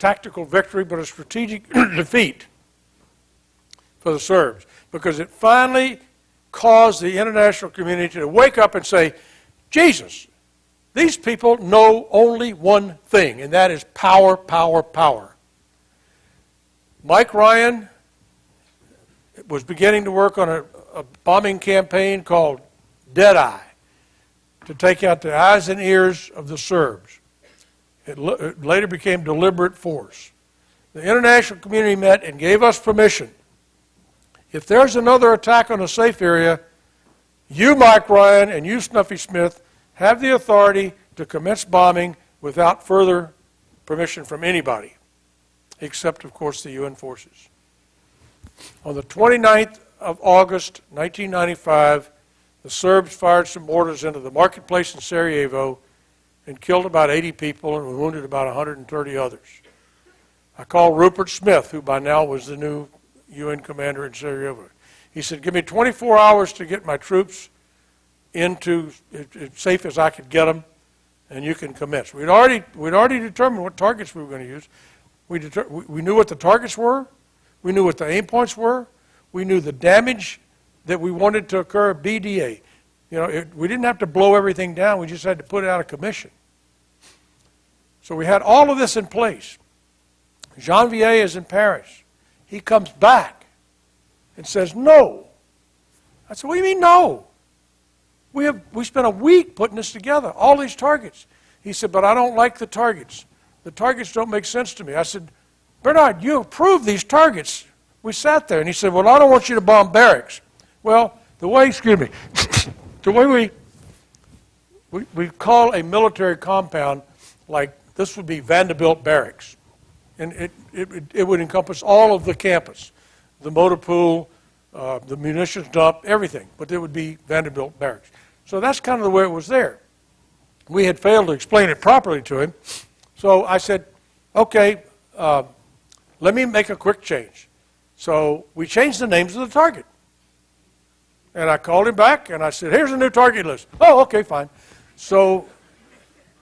tactical victory, but a strategic defeat for the Serbs, because it finally caused the international community to wake up and say, Jesus, these people know only one thing, and that is power, power, power. Mike Ryan was beginning to work on a bombing campaign called Deadeye to take out the eyes and ears of the Serbs. It later became deliberate force. The international community met and gave us permission. If there's another attack on a safe area, you, Mike Ryan, and you, Snuffy Smith, have the authority to commence bombing without further permission from anybody, except, of course, the UN forces. On the 29th of August, 1995, the Serbs fired some mortars into the marketplace in Sarajevo and killed about 80 people and wounded about 130 others. I called Rupert Smith, who by now was the new UN commander in Sarajevo. He said, give me 24 hours to get my troops into as safe as I could get them, and you can commence. We'd already determined what targets we were going to use. We knew what the targets were. We knew what the aim points were. We knew the damage that we wanted to occur, BDA. You know, we didn't have to blow everything down. We just had to put it out of commission. So we had all of this in place. Janvier is in Paris. He comes back and says, no. I said, what do you mean no? We spent a week putting this together, all these targets. He said, but I don't like the targets. The targets don't make sense to me. I said, Bernard, you approved these targets. We sat there, and he said, well, I don't want you to bomb barracks. Well, the way we call a military compound, like this would be Vanderbilt barracks. And it would encompass all of the campus, the motor pool, the munitions dump, everything. But there would be Vanderbilt barracks. So that's kind of the way it was there. We had failed to explain it properly to him. So I said, okay, let me make a quick change. So we changed the names of the target. And I called him back and I said, here's a new target list. Oh, okay, fine. So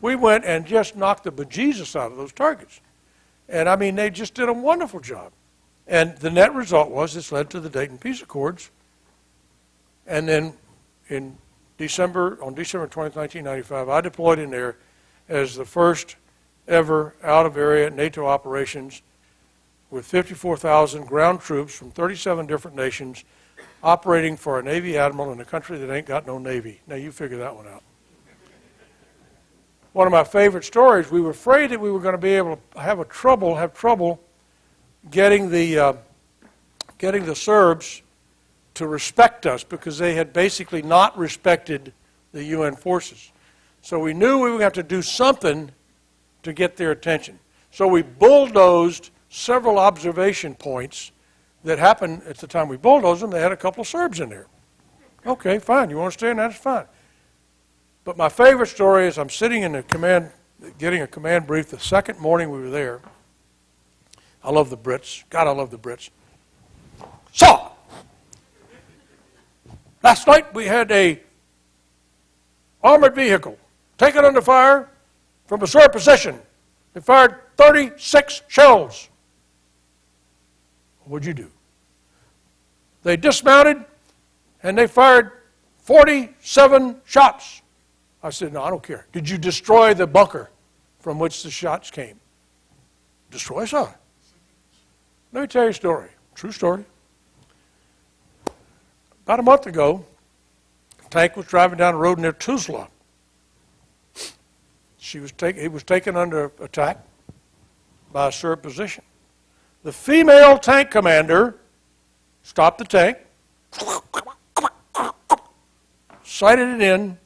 we went and just knocked the bejesus out of those targets. And I mean, they just did a wonderful job. And the net result was this led to the Dayton Peace Accords. And then on December 20th, 1995, I deployed in there as the first ever out-of-area NATO operations with 54,000 ground troops from 37 different nations operating for a Navy admiral in a country that ain't got no Navy. Now you figure that one out. One of my favorite stories, we were afraid that we were going to be able to have trouble getting the Serbs to respect us because they had basically not respected the UN forces. So we knew we were going to have to do something to get their attention. So we bulldozed several observation points that happened at the time we bulldozed them. They had a couple of Serbs in there. Okay, fine. You want to stay in that? It's fine. But my favorite story is I'm sitting in getting a command brief the second morning we were there. I love the Brits. God, I love the Brits. So, last night we had a armored vehicle taken under fire from a Serb position They fired 36 shells. What'd you do? They dismounted and they fired 47 shots. I said, no, I don't care. Did you destroy the bunker from which the shots came? Destroy some. Let me tell you a story. True story. About a month ago, a tank was driving down the road near Tuzla. It was taken under attack by a Serb position. The female tank commander stopped the tank, sighted it in,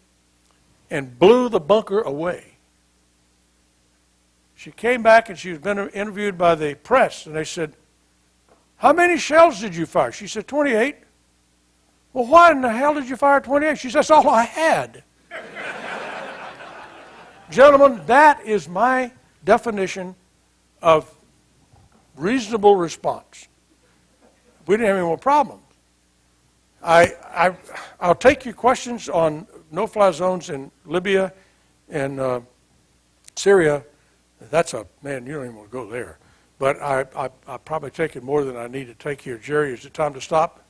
and blew the bunker away. She came back and she was been interviewed by the press, and they said, how many shells did you fire? She said, 28. Well, why in the hell did you fire 28? She said, that's all I had. Gentlemen, that is my definition of reasonable response. We didn't have any more problems. I'll take your questions on no-fly zones in Libya and Syria. That's man, you don't even want to go there. But I've probably taken more than I need to take here. Jerry, is it time to stop?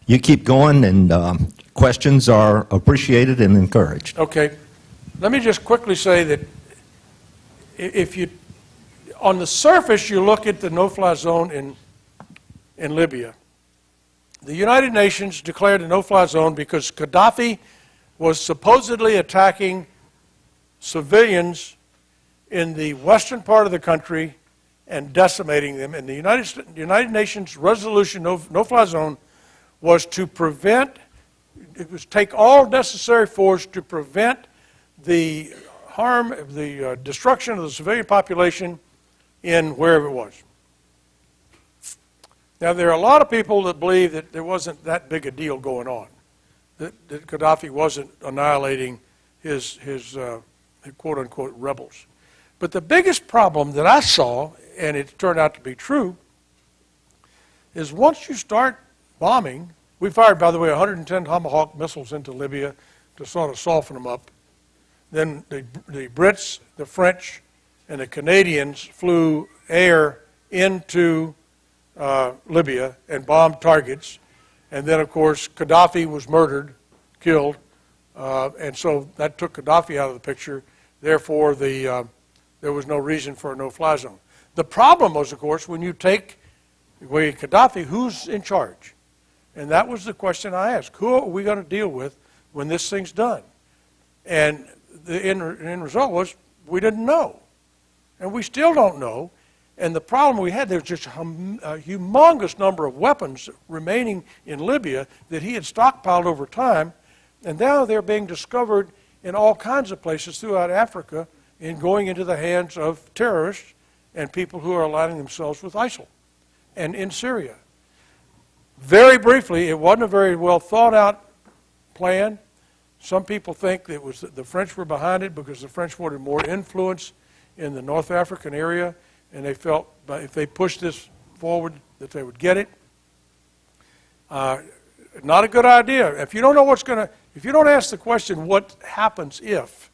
You keep going, and questions are appreciated and encouraged. Okay. Let me just quickly say that if you, on the surface, you look at the no-fly zone in Libya. The United Nations declared a no-fly zone because Gaddafi was supposedly attacking civilians in the western part of the country and decimating them. And the United Nations resolution, no-fly zone, was to prevent, it was take all necessary force to prevent the harm, the destruction of the civilian population in wherever it was. Now, there are a lot of people that believe that there wasn't that big a deal going on, that Gaddafi wasn't annihilating his quote-unquote rebels. But the biggest problem that I saw, and it turned out to be true, is once you start bombing, we fired, by the way, 110 Tomahawk missiles into Libya to sort of soften them up. Then the Brits, the French, and the Canadians flew air into Libya and bombed targets. And then, of course, Gaddafi was murdered, killed, and so that took Gaddafi out of the picture. Therefore, there was no reason for a no-fly zone. The problem was, of course, when you take away Gaddafi, who's in charge? And that was the question I asked. Who are we going to deal with when this thing's done? And the end result was we didn't know. And we still don't know. And the problem we had, there was just a humongous number of weapons remaining in Libya that he had stockpiled over time. And now they're being discovered in all kinds of places throughout Africa and going into the hands of terrorists and people who are aligning themselves with ISIL and in Syria. Very briefly, it wasn't a very well thought out plan. Some people think that it was the French were behind it because the French wanted more influence in the North African area, and they felt if they pushed this forward that they would get it. Not a good idea. If you don't know if you don't ask the question, what happens if,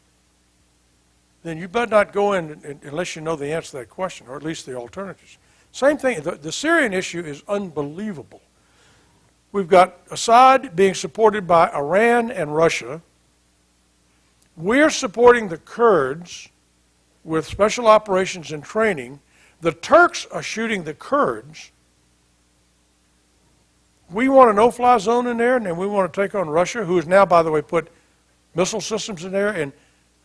then you better not go in unless you know the answer to that question, or at least the alternatives. Same thing, the Syrian issue is unbelievable. We've got Assad being supported by Iran and Russia. We're supporting the Kurds with special operations and training. The Turks are shooting the Kurds. We want a no-fly zone in there, and then we want to take on Russia, who has now, by the way, put missile systems in there. And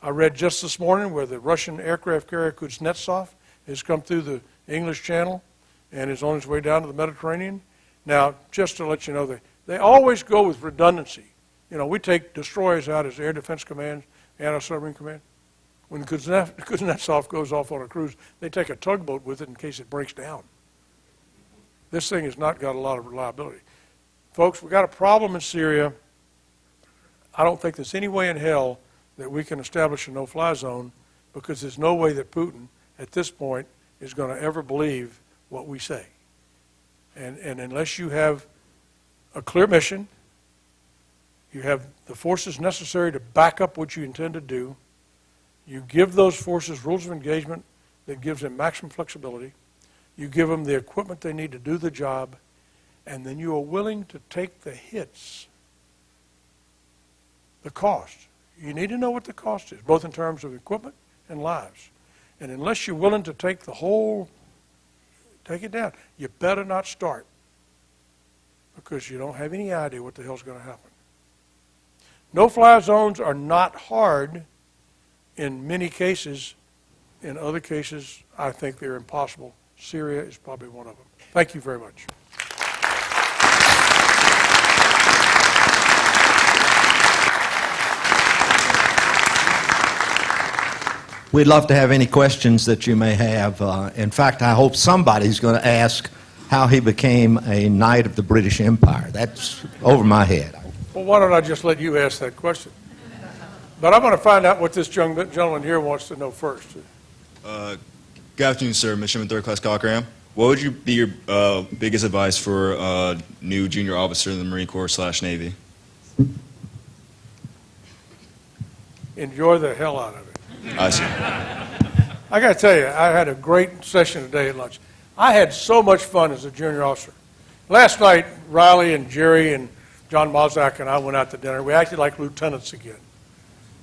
I read just this morning where the Russian aircraft carrier Kuznetsov has come through the English Channel and is on its way down to the Mediterranean. Now, just to let you know, they always go with redundancy. You know, we take destroyers out as air defense command, anti-submarine command. When Kuznetsov goes off on a cruise, they take a tugboat with it in case it breaks down. This thing has not got a lot of reliability. Folks, we've got a problem in Syria. I don't think there's any way in hell that we can establish a no-fly zone, because there's no way that Putin, at this point, is going to ever believe what we say. And unless you have a clear mission, you have the forces necessary to back up what you intend to do, you give those forces rules of engagement that gives them maximum flexibility. You give them the equipment they need to do the job, and then you are willing to take the hits, the cost. You need to know what the cost is, both in terms of equipment and lives. And unless you're willing to take it down, you better not start, because you don't have any idea what the hell's going to happen. No-fly zones are not hard in many cases. In other cases, I think they're impossible. Syria is probably one of them. Thank you very much. We'd love to have any questions that you may have. In fact, I hope somebody's going to ask how he became a Knight of the British Empire. That's over my head. Well, why don't I just let you ask that question? But I'm going to find out what this young gentleman here wants to know first. Good afternoon, sir. Midshipman Third Class Cockram. What would be your biggest advice for a new junior officer in the Marine Corps / Navy? Enjoy the hell out of it. I see. I got to tell you, I had a great session today at lunch. I had so much fun as a junior officer. Last night, Riley and Jerry and John Mozak and I went out to dinner. We acted like lieutenants again.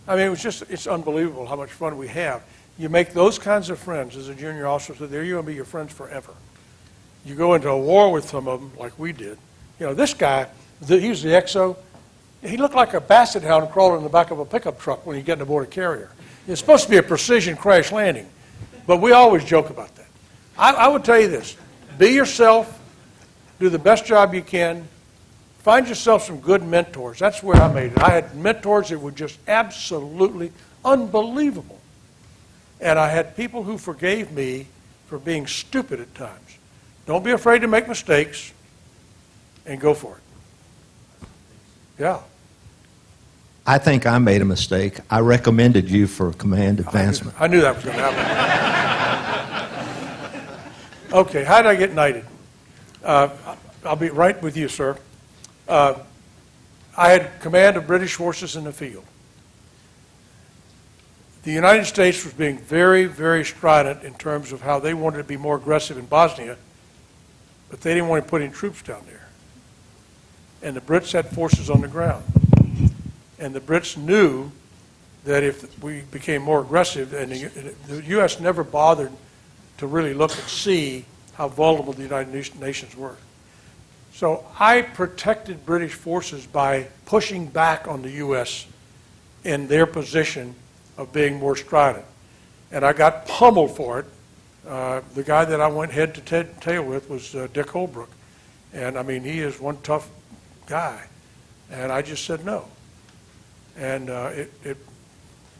I mean, it's unbelievable how much fun we have. You make those kinds of friends as a junior officer, so they're going to be your friends forever. You go into a war with some of them, like we did. You know, this guy, he was the XO. He looked like a basset hound crawling in the back of a pickup truck when you get aboard a carrier. It's supposed to be a precision crash landing, but we always joke about that. I would tell you this. Be yourself. Do the best job you can. Find yourself some good mentors. That's where I made it. I had mentors that were just absolutely unbelievable. And I had people who forgave me for being stupid at times. Don't be afraid to make mistakes and go for it. Yeah. I think I made a mistake. I recommended you for command advancement. I knew that was going to happen. Okay, how did I get knighted? I'll be right with you, sir. I had command of British forces in the field. The United States was being very, very strident in terms of how they wanted to be more aggressive in Bosnia, but they didn't want to put any troops down there. And the Brits had forces on the ground. And the Brits knew that if we became more aggressive, and the U.S. never bothered to really look and see how vulnerable the United Nations were. So I protected British forces by pushing back on the U.S. in their position of being more strident. And I got pummeled for it. The guy that I went head to tail with was Dick Holbrook. And I mean, he is one tough guy. And I just said no. And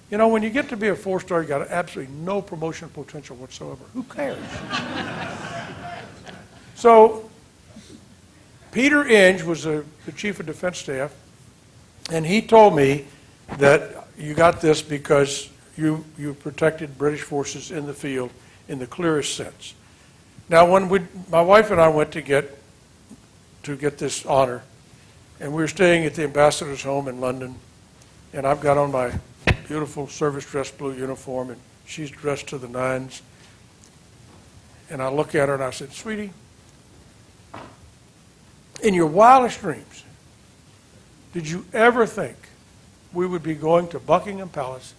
you know, when you get to be a 4-star, you got absolutely no promotion potential whatsoever. Who cares? So Peter Inge was the chief of defense staff, and he told me that you got this because you protected British forces in the field in the clearest sense. Now, when my wife and I went to get this honor, and we were staying at the ambassador's home in London, and I've got on my beautiful service dress blue uniform, and she's dressed to the nines. And I look at her and I said, "Sweetie, in your wildest dreams, did you ever think we would be going to Buckingham Palace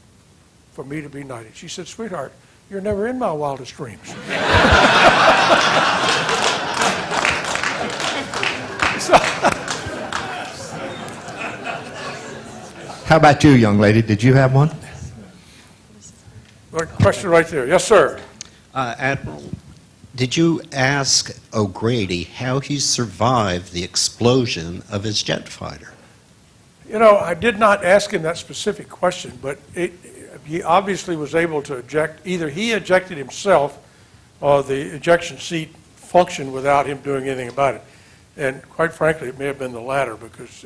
for me to be knighted?" She said, "Sweetheart, you're never in my wildest dreams." How about you, young lady? Did you have one? Question right there. Yes, sir. Admiral, did you ask O'Grady how he survived the explosion of his jet fighter? You know, I did not ask him that specific question, but he obviously was able to eject. Either he ejected himself or the ejection seat functioned without him doing anything about it. And quite frankly, it may have been the latter, because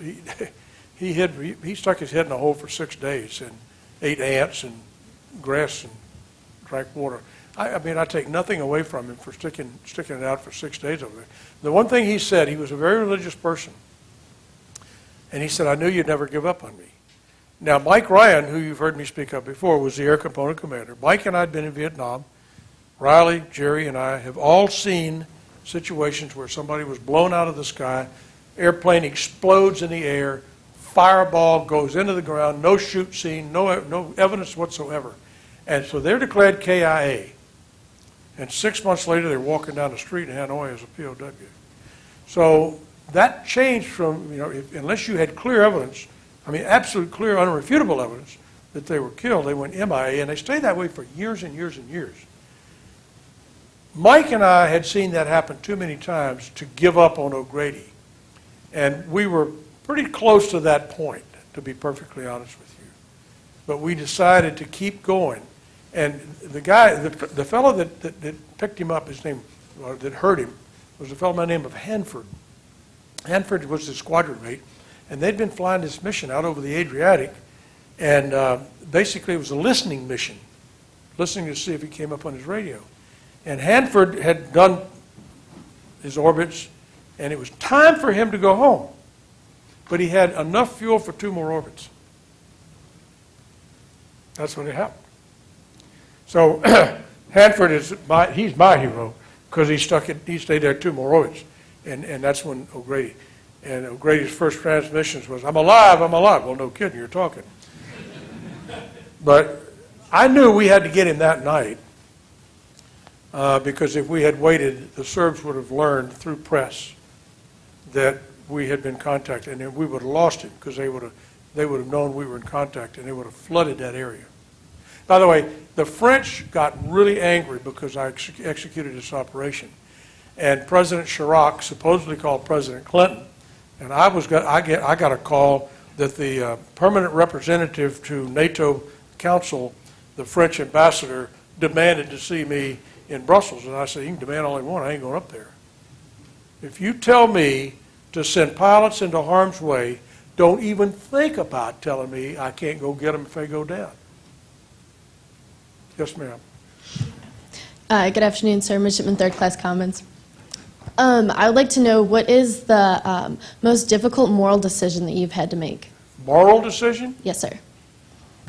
he stuck his head in a hole for 6 days and ate ants and grass and drank water. I mean, I take nothing away from him for sticking it out for 6 days over there. The one thing he said, he was a very religious person, and he said, "I knew you'd never give up on me." Now, Mike Ryan, who you've heard me speak of before, was the air component commander. Mike and I had been in Vietnam. Riley, Jerry, and I have all seen situations where somebody was blown out of the sky, airplane explodes in the air, fireball goes into the ground, no shoot scene, no evidence whatsoever. And so they're declared KIA. And 6 months later, they're walking down the street in Hanoi as a POW. So that changed from, unless you had clear evidence, absolute clear, unrefutable evidence that they were killed, they went MIA, and they stayed that way for years and years and years. Mike and I had seen that happen too many times to give up on O'Grady. And we were pretty close to that point, to be perfectly honest with you. But we decided to keep going. And the guy, the fellow that picked him up, his name, or that hurt him, was a fellow by the name of Hanford. Hanford was the squadron mate, and they'd been flying this mission out over the Adriatic, and basically it was a listening mission, listening to see if he came up on his radio. And Hanford had done his orbits, and it was time for him to go home. But he had enough fuel for 2 more orbits. That's what happened. So Hanford he's my hero, because he stayed there 2 more orbits. And that's when O'Grady. And O'Grady's first transmissions was, I'm alive, I'm alive. Well, no kidding, you're talking. But I knew we had to get him that night. Because if we had waited, the Serbs would have learned through press that we had been contacted, and we would have lost him because they would have known we were in contact, and they would have flooded that area. By the way, the French got really angry because I executed this operation, and President Chirac supposedly called President Clinton, and I got a call that the permanent representative to NATO Council, the French ambassador, demanded to see me in Brussels, and I said, you can demand all you want, I ain't going up there. If you tell me to send pilots into harm's way, don't even think about telling me I can't go get them if they go down. Yes, ma'am. Good afternoon, sir. Midshipman Third Class Commons. I would like to know, what is the most difficult moral decision that you've had to make? Moral decision? Yes, sir.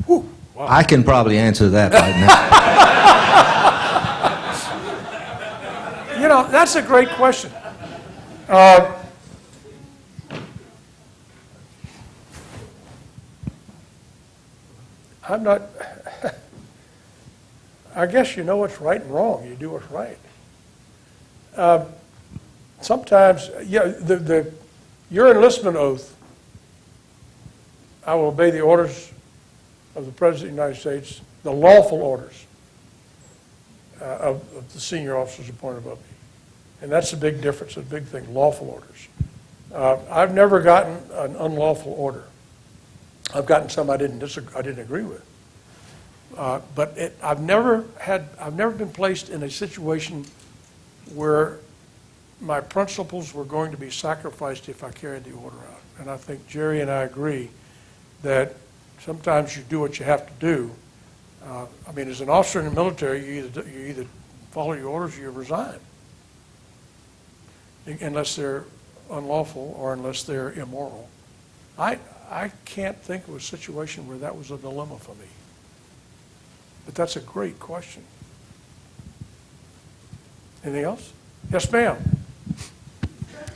Whew, wow. I can probably answer that right now. That's a great question. I'm not, I guess you know what's right and wrong. You do what's right. Sometimes, your enlistment oath, I will obey the orders of the President of the United States, the lawful orders of the senior officers appointed above me. And that's the big difference, the big thing, lawful orders. I've never gotten an unlawful order. I've gotten some I didn't agree with. But I've never been placed in a situation where my principles were going to be sacrificed if I carried the order out. And I think Jerry and I agree that sometimes you do what you have to do. As an officer in the military, you either follow your orders or you resign, unless they're unlawful or unless they're immoral. I can't think of a situation where that was a dilemma for me. But that's a great question. Anything else? Yes, ma'am.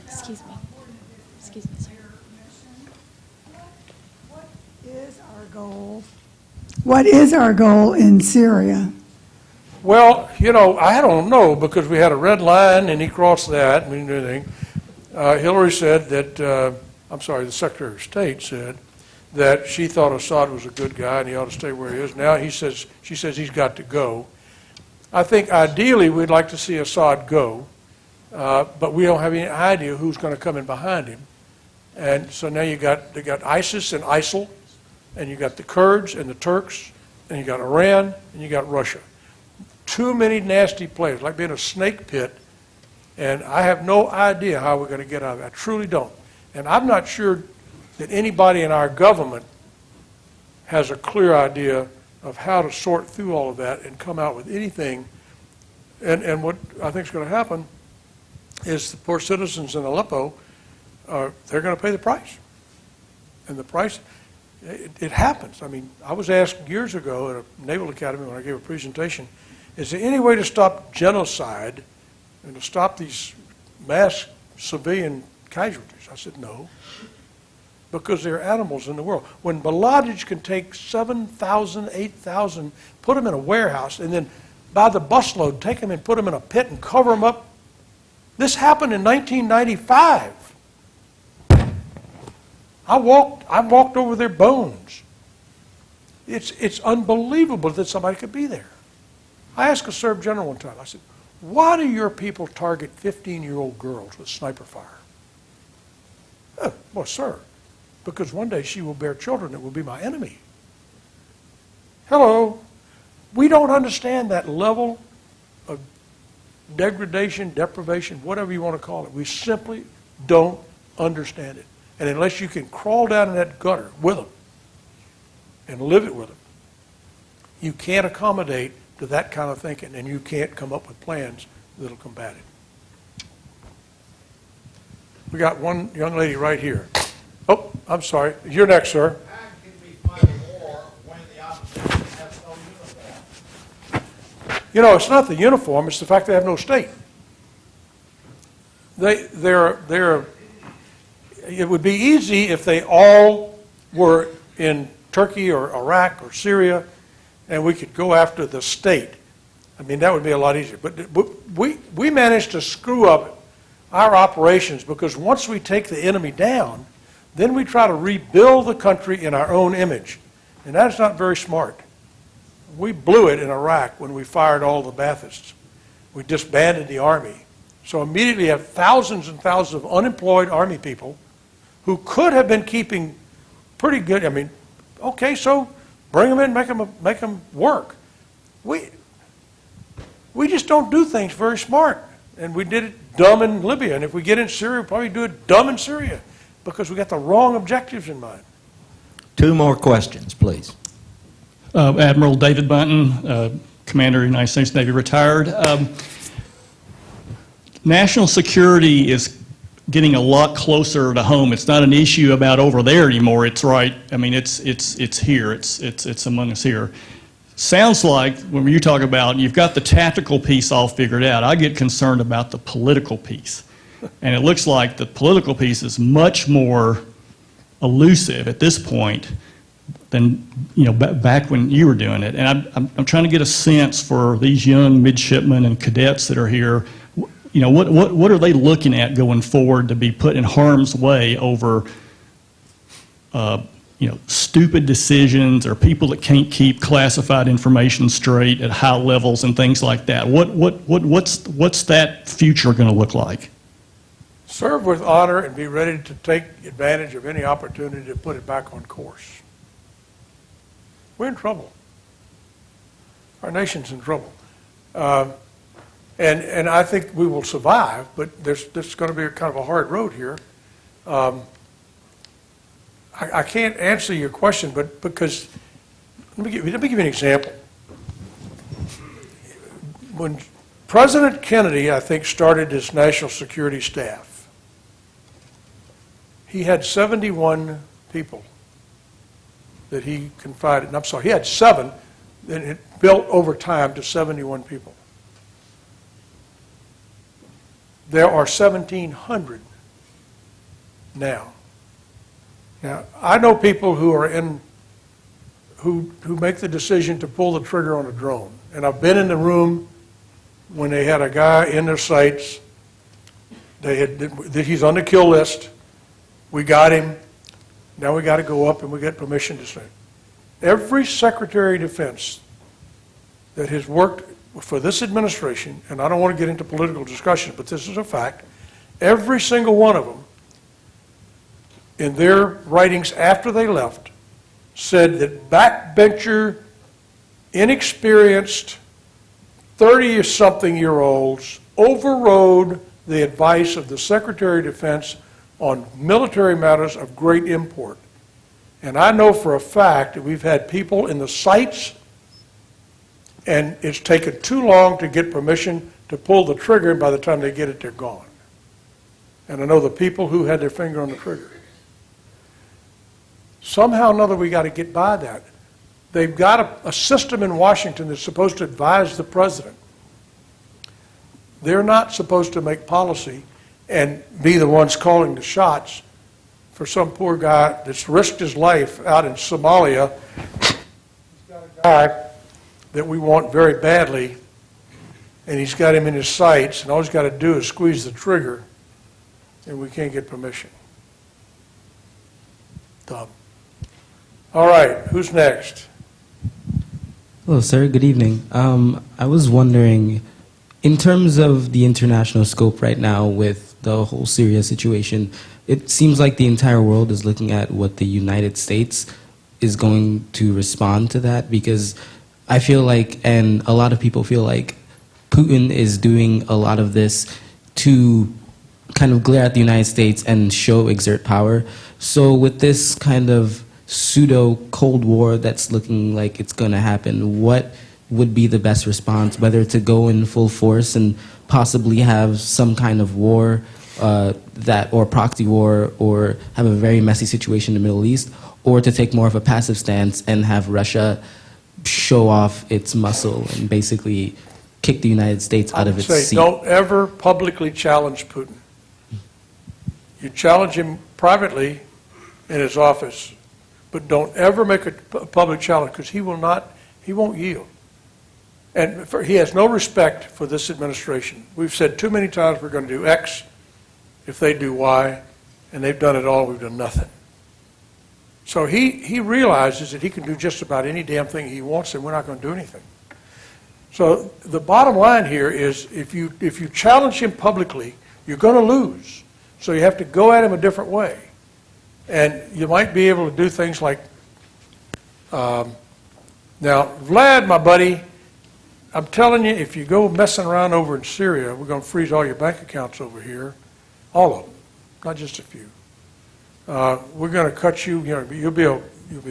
Excuse me. Excuse me, sir. What is our goal in Syria? Well, I don't know, because we had a red line and he crossed that and we didn't do anything. Hillary said that, the Secretary of State said that she thought Assad was a good guy and he ought to stay where he is. Now she says he's got to go. I think ideally we'd like to see Assad go, but we don't have any idea who's going to come in behind him. And so now they got ISIS and ISIL, and you got the Kurds and the Turks, and you got Iran, and you got Russia. Too many nasty players, like being a snake pit, and I have no idea how we're going to get out of it. I truly don't. And I'm not sure that anybody in our government has a clear idea of how to sort through all of that and come out with anything. And what I think is going to happen is the poor citizens in Aleppo, they're going to pay the price. And the price, it happens. I was asked years ago at a Naval Academy when I gave a presentation, is there any way to stop genocide and to stop these mass civilian casualties? I said, no, because there are animals in the world. When Milotic can take 7,000, 8,000, put them in a warehouse, and then by the busload, take them and put them in a pit and cover them up. This happened in 1995. I walked over their bones. It's unbelievable that somebody could be there. I asked a Serb general one time, I said, why do your people target 15-year-old girls with sniper fire? Oh, well, sir, because one day she will bear children that will be my enemy. Hello. We don't understand that level of degradation, deprivation, whatever you want to call it. We simply don't understand it. And unless you can crawl down in that gutter with them and live it with them, you can't accommodate to that kind of thinking, and you can't come up with plans that'll combat it. We got one young lady right here. Oh, I'm sorry. You're next, sir. How can we fight a war when the opposition has no uniform? You know, it's not the uniform, it's the fact they have no state. It would be easy if they all were in Turkey or Iraq or Syria, and we could go after the state. I mean, that would be a lot easier. But we managed to screw up our operations because once we take the enemy down, then we try to rebuild the country in our own image. And that's not very smart. We blew it in Iraq when we fired all the Baathists. We disbanded the army. So immediately you have thousands and thousands of unemployed army people who could have been keeping pretty good. I mean, okay, so bring them in, make them work. We just don't do things very smart. And we did it dumb in Libya. And if we get in Syria, we'll probably do it dumb in Syria because we got the wrong objectives in mind. 2 more questions, please. Admiral David Bunton, Commander of the United States Navy, retired. National security is getting a lot closer to home. It's not an issue about over there anymore. It's right. I mean, it's here. It's among us here. Sounds like when you talk about you've got the tactical piece all figured out, I get concerned about the political piece. And it looks like the political piece is much more elusive at this point than back when you were doing it. And I'm trying to get a sense for these young midshipmen and cadets that are here. What are they looking at going forward to be put in harm's way over stupid decisions or people that can't keep classified information straight at high levels and things like that? What's that future going to look like? Serve with honor and be ready to take advantage of any opportunity to put it back on course. We're in trouble. Our nation's in trouble. And I think we will survive, but there's going to be kind of a hard road here. I can't answer your question, but because, let me give you an example. When President Kennedy, I think, started his national security staff, he had 71 people that he confided. And I'm sorry, he had 7, and it built over time to 71 people. There are 1,700 now. Now, I know people who are who make the decision to pull the trigger on a drone. And I've been in the room when they had a guy in their sights. He's on the kill list. We got him. Now we got to go up and we get permission to say. Every Secretary of Defense that has worked for this administration, and I don't want to get into political discussion, but this is a fact, every single one of them, in their writings after they left, said that backbencher, inexperienced, 30-something-year-olds overrode the advice of the Secretary of Defense on military matters of great import. And I know for a fact that we've had people in the sights, and it's taken too long to get permission to pull the trigger, and by the time they get it, they're gone. And I know the people who had their finger on the trigger. Somehow or another, we got to get by that. they've got a system in Washington that's supposed to advise the president. They're not supposed to make policy and be the ones calling the shots for some poor guy that's risked his life out in Somalia. He's got a guy that we want very badly, and he's got him in his sights, and all he's got to do is squeeze the trigger, and we can't get permission. Dumb. All right, who's next? Hello, sir. Good evening. I was wondering, in terms of the international scope right now with the whole Syria situation, it seems like the entire world is looking at what the United States is going to respond to that, because I feel like, and a lot of people feel like, Putin is doing a lot of this to kind of glare at the United States and exert power. So with this kind of pseudo Cold War that's looking like it's going to happen, what would be the best response, whether to go in full force and possibly have some kind of war or proxy war, or have a very messy situation in the Middle East, or to take more of a passive stance and have Russia show off its muscle and basically kick the United States out of its seat? Don't ever publicly challenge Putin. You challenge him privately in his office, but don't ever make a public challenge, because he won't yield. And he has no respect for this administration. We've said too many times we're going to do X if they do Y, and they've done it all, we've done nothing. So he realizes that he can do just about any damn thing he wants, and we're not going to do anything. So the bottom line here is, if you challenge him publicly, you're going to lose. So you have to go at him a different way. And you might be able to do things like, now, Vlad, my buddy, I'm telling you, if you go messing around over in Syria, we're going to freeze all your bank accounts over here, all of them, not just a few. We're going to cut you, you'll be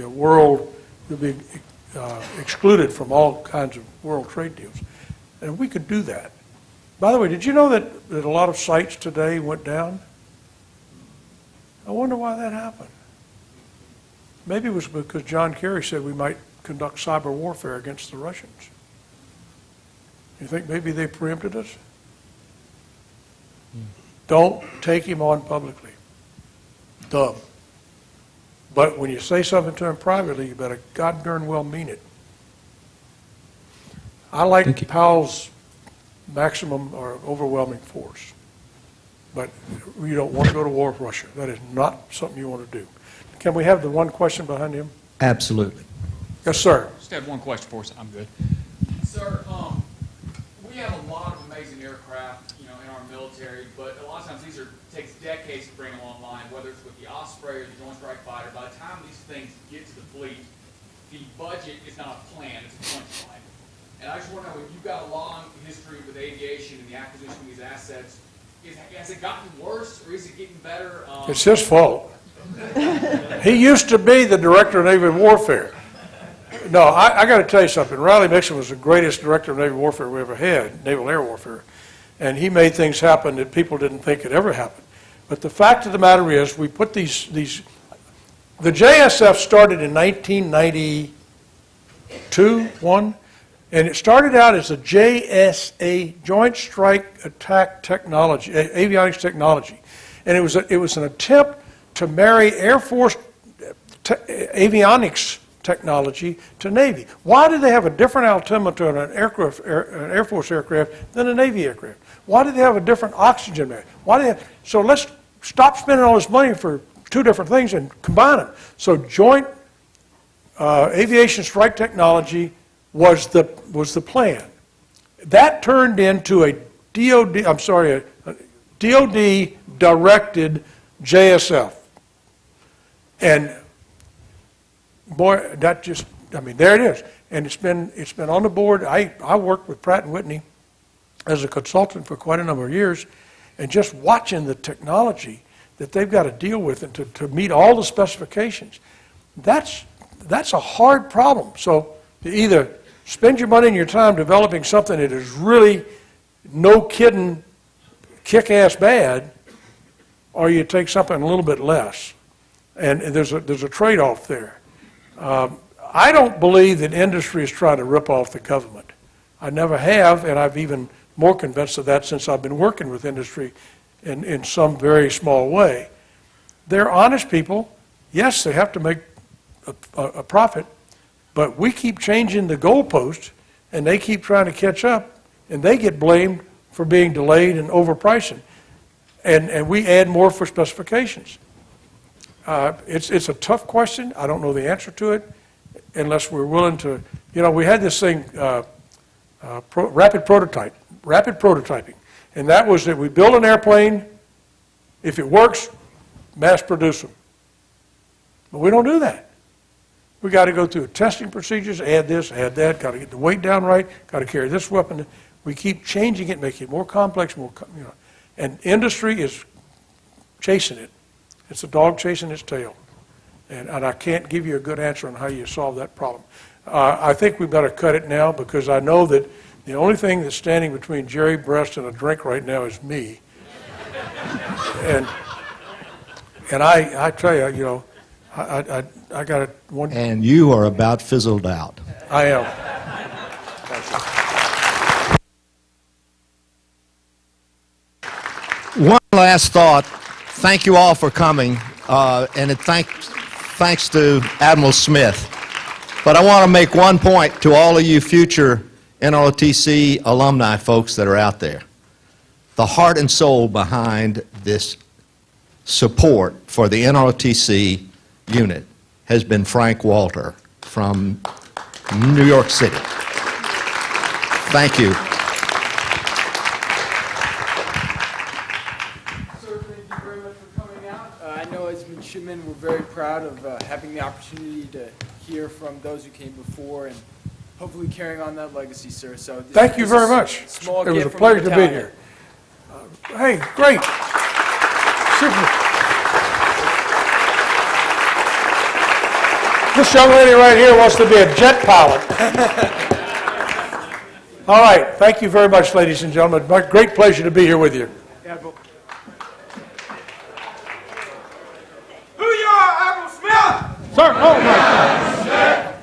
a world, you'll be excluded from all kinds of world trade deals. And we could do that. By the way, did you know that a lot of sites today went down? I wonder why that happened. Maybe it was because John Kerry said we might conduct cyber warfare against the Russians. You think maybe they preempted us? Don't take him on publicly. Dumb. But when you say something to him privately, you better god darn well mean it. I like Powell's maximum or overwhelming force. But you don't want to go to war with Russia. That is not something you want to do. Can we have the one question behind him? Absolutely. Yes, sir. Just have one question for us. I'm good. Sir, we have a lot of amazing aircraft, in our military, but a lot of times takes decades to bring them online, whether it's with the Osprey or the Joint Strike Fighter. By the time these things get to the fleet, the budget is not a plan, it's a punchline. And I just want to know, if you've got a long history with aviation and the acquisition of these assets, has it gotten worse or is it getting better? It's his fault. He used to be the director of Naval Warfare. No, I got to tell you something. Riley Mixon was the greatest director of Naval Warfare we ever had, Naval Air Warfare. And he made things happen that people didn't think could ever happen. But the fact of the matter is, we put the JSF started in 1992, and it started out as a JSA, Joint Strike Attack Technology, avionics technology. And it was an attempt to marry Air Force avionics technology to Navy. Why do they have a different altimeter on an Air Force aircraft than a Navy aircraft? Why do they have a different oxygen mask? So let's stop spending all this money for two different things and combine them. So Joint Aviation Strike Technology was the plan. That turned into a DOD-directed JSF. And boy, there it is. And it's been on the board. I worked with Pratt & Whitney as a consultant for quite a number of years, and just watching the technology that they've got to deal with and to meet all the specifications, that's a hard problem. So you either spend your money and your time developing something that is really, no kidding, kick-ass bad, or you take something a little bit less. And there's a trade-off there. I don't believe that industry is trying to rip off the government. I never have, and I've even more convinced of that since I've been working with industry in some very small way. They're honest people. Yes, they have to make a profit, but we keep changing the goalposts, and they keep trying to catch up, and they get blamed for being delayed and overpricing. And we add more for specifications. It's a tough question. I don't know the answer to it unless we're willing to, we had this thing, rapid prototyping. And that was that we build an airplane, if it works, mass produce them. But we don't do that. We got to go through testing procedures, add this, add that, got to get the weight down right, got to carry this weapon. We keep changing it, making it more complex, and industry is chasing it. It's a dog chasing its tail. And I can't give you a good answer on how you solve that problem. I think we better cut it now because I know that the only thing that's standing between Jerry Breast and a drink right now is me. and I tell you, I got it one. And you are about fizzled out. I am. One last thought. Thank you all for coming, and thanks to Admiral Smith. But I want to make one point to all of you future NROTC alumni folks that are out there. The heart and soul behind this support for the NROTC unit has been Frank Walter from New York City. Thank you. Sir, thank you very much for coming out. I know as midshipmen we're very proud of having the opportunity to hear from those who came before and hopefully carrying on that legacy, sir. So Thank you very much. It was a pleasure to be here. Hey, great. Super. This young lady right here wants to be a jet pilot. All right. Thank you very much, ladies and gentlemen. My great pleasure to be here with you. Who you are, Admiral Smith? Sir, oh my God.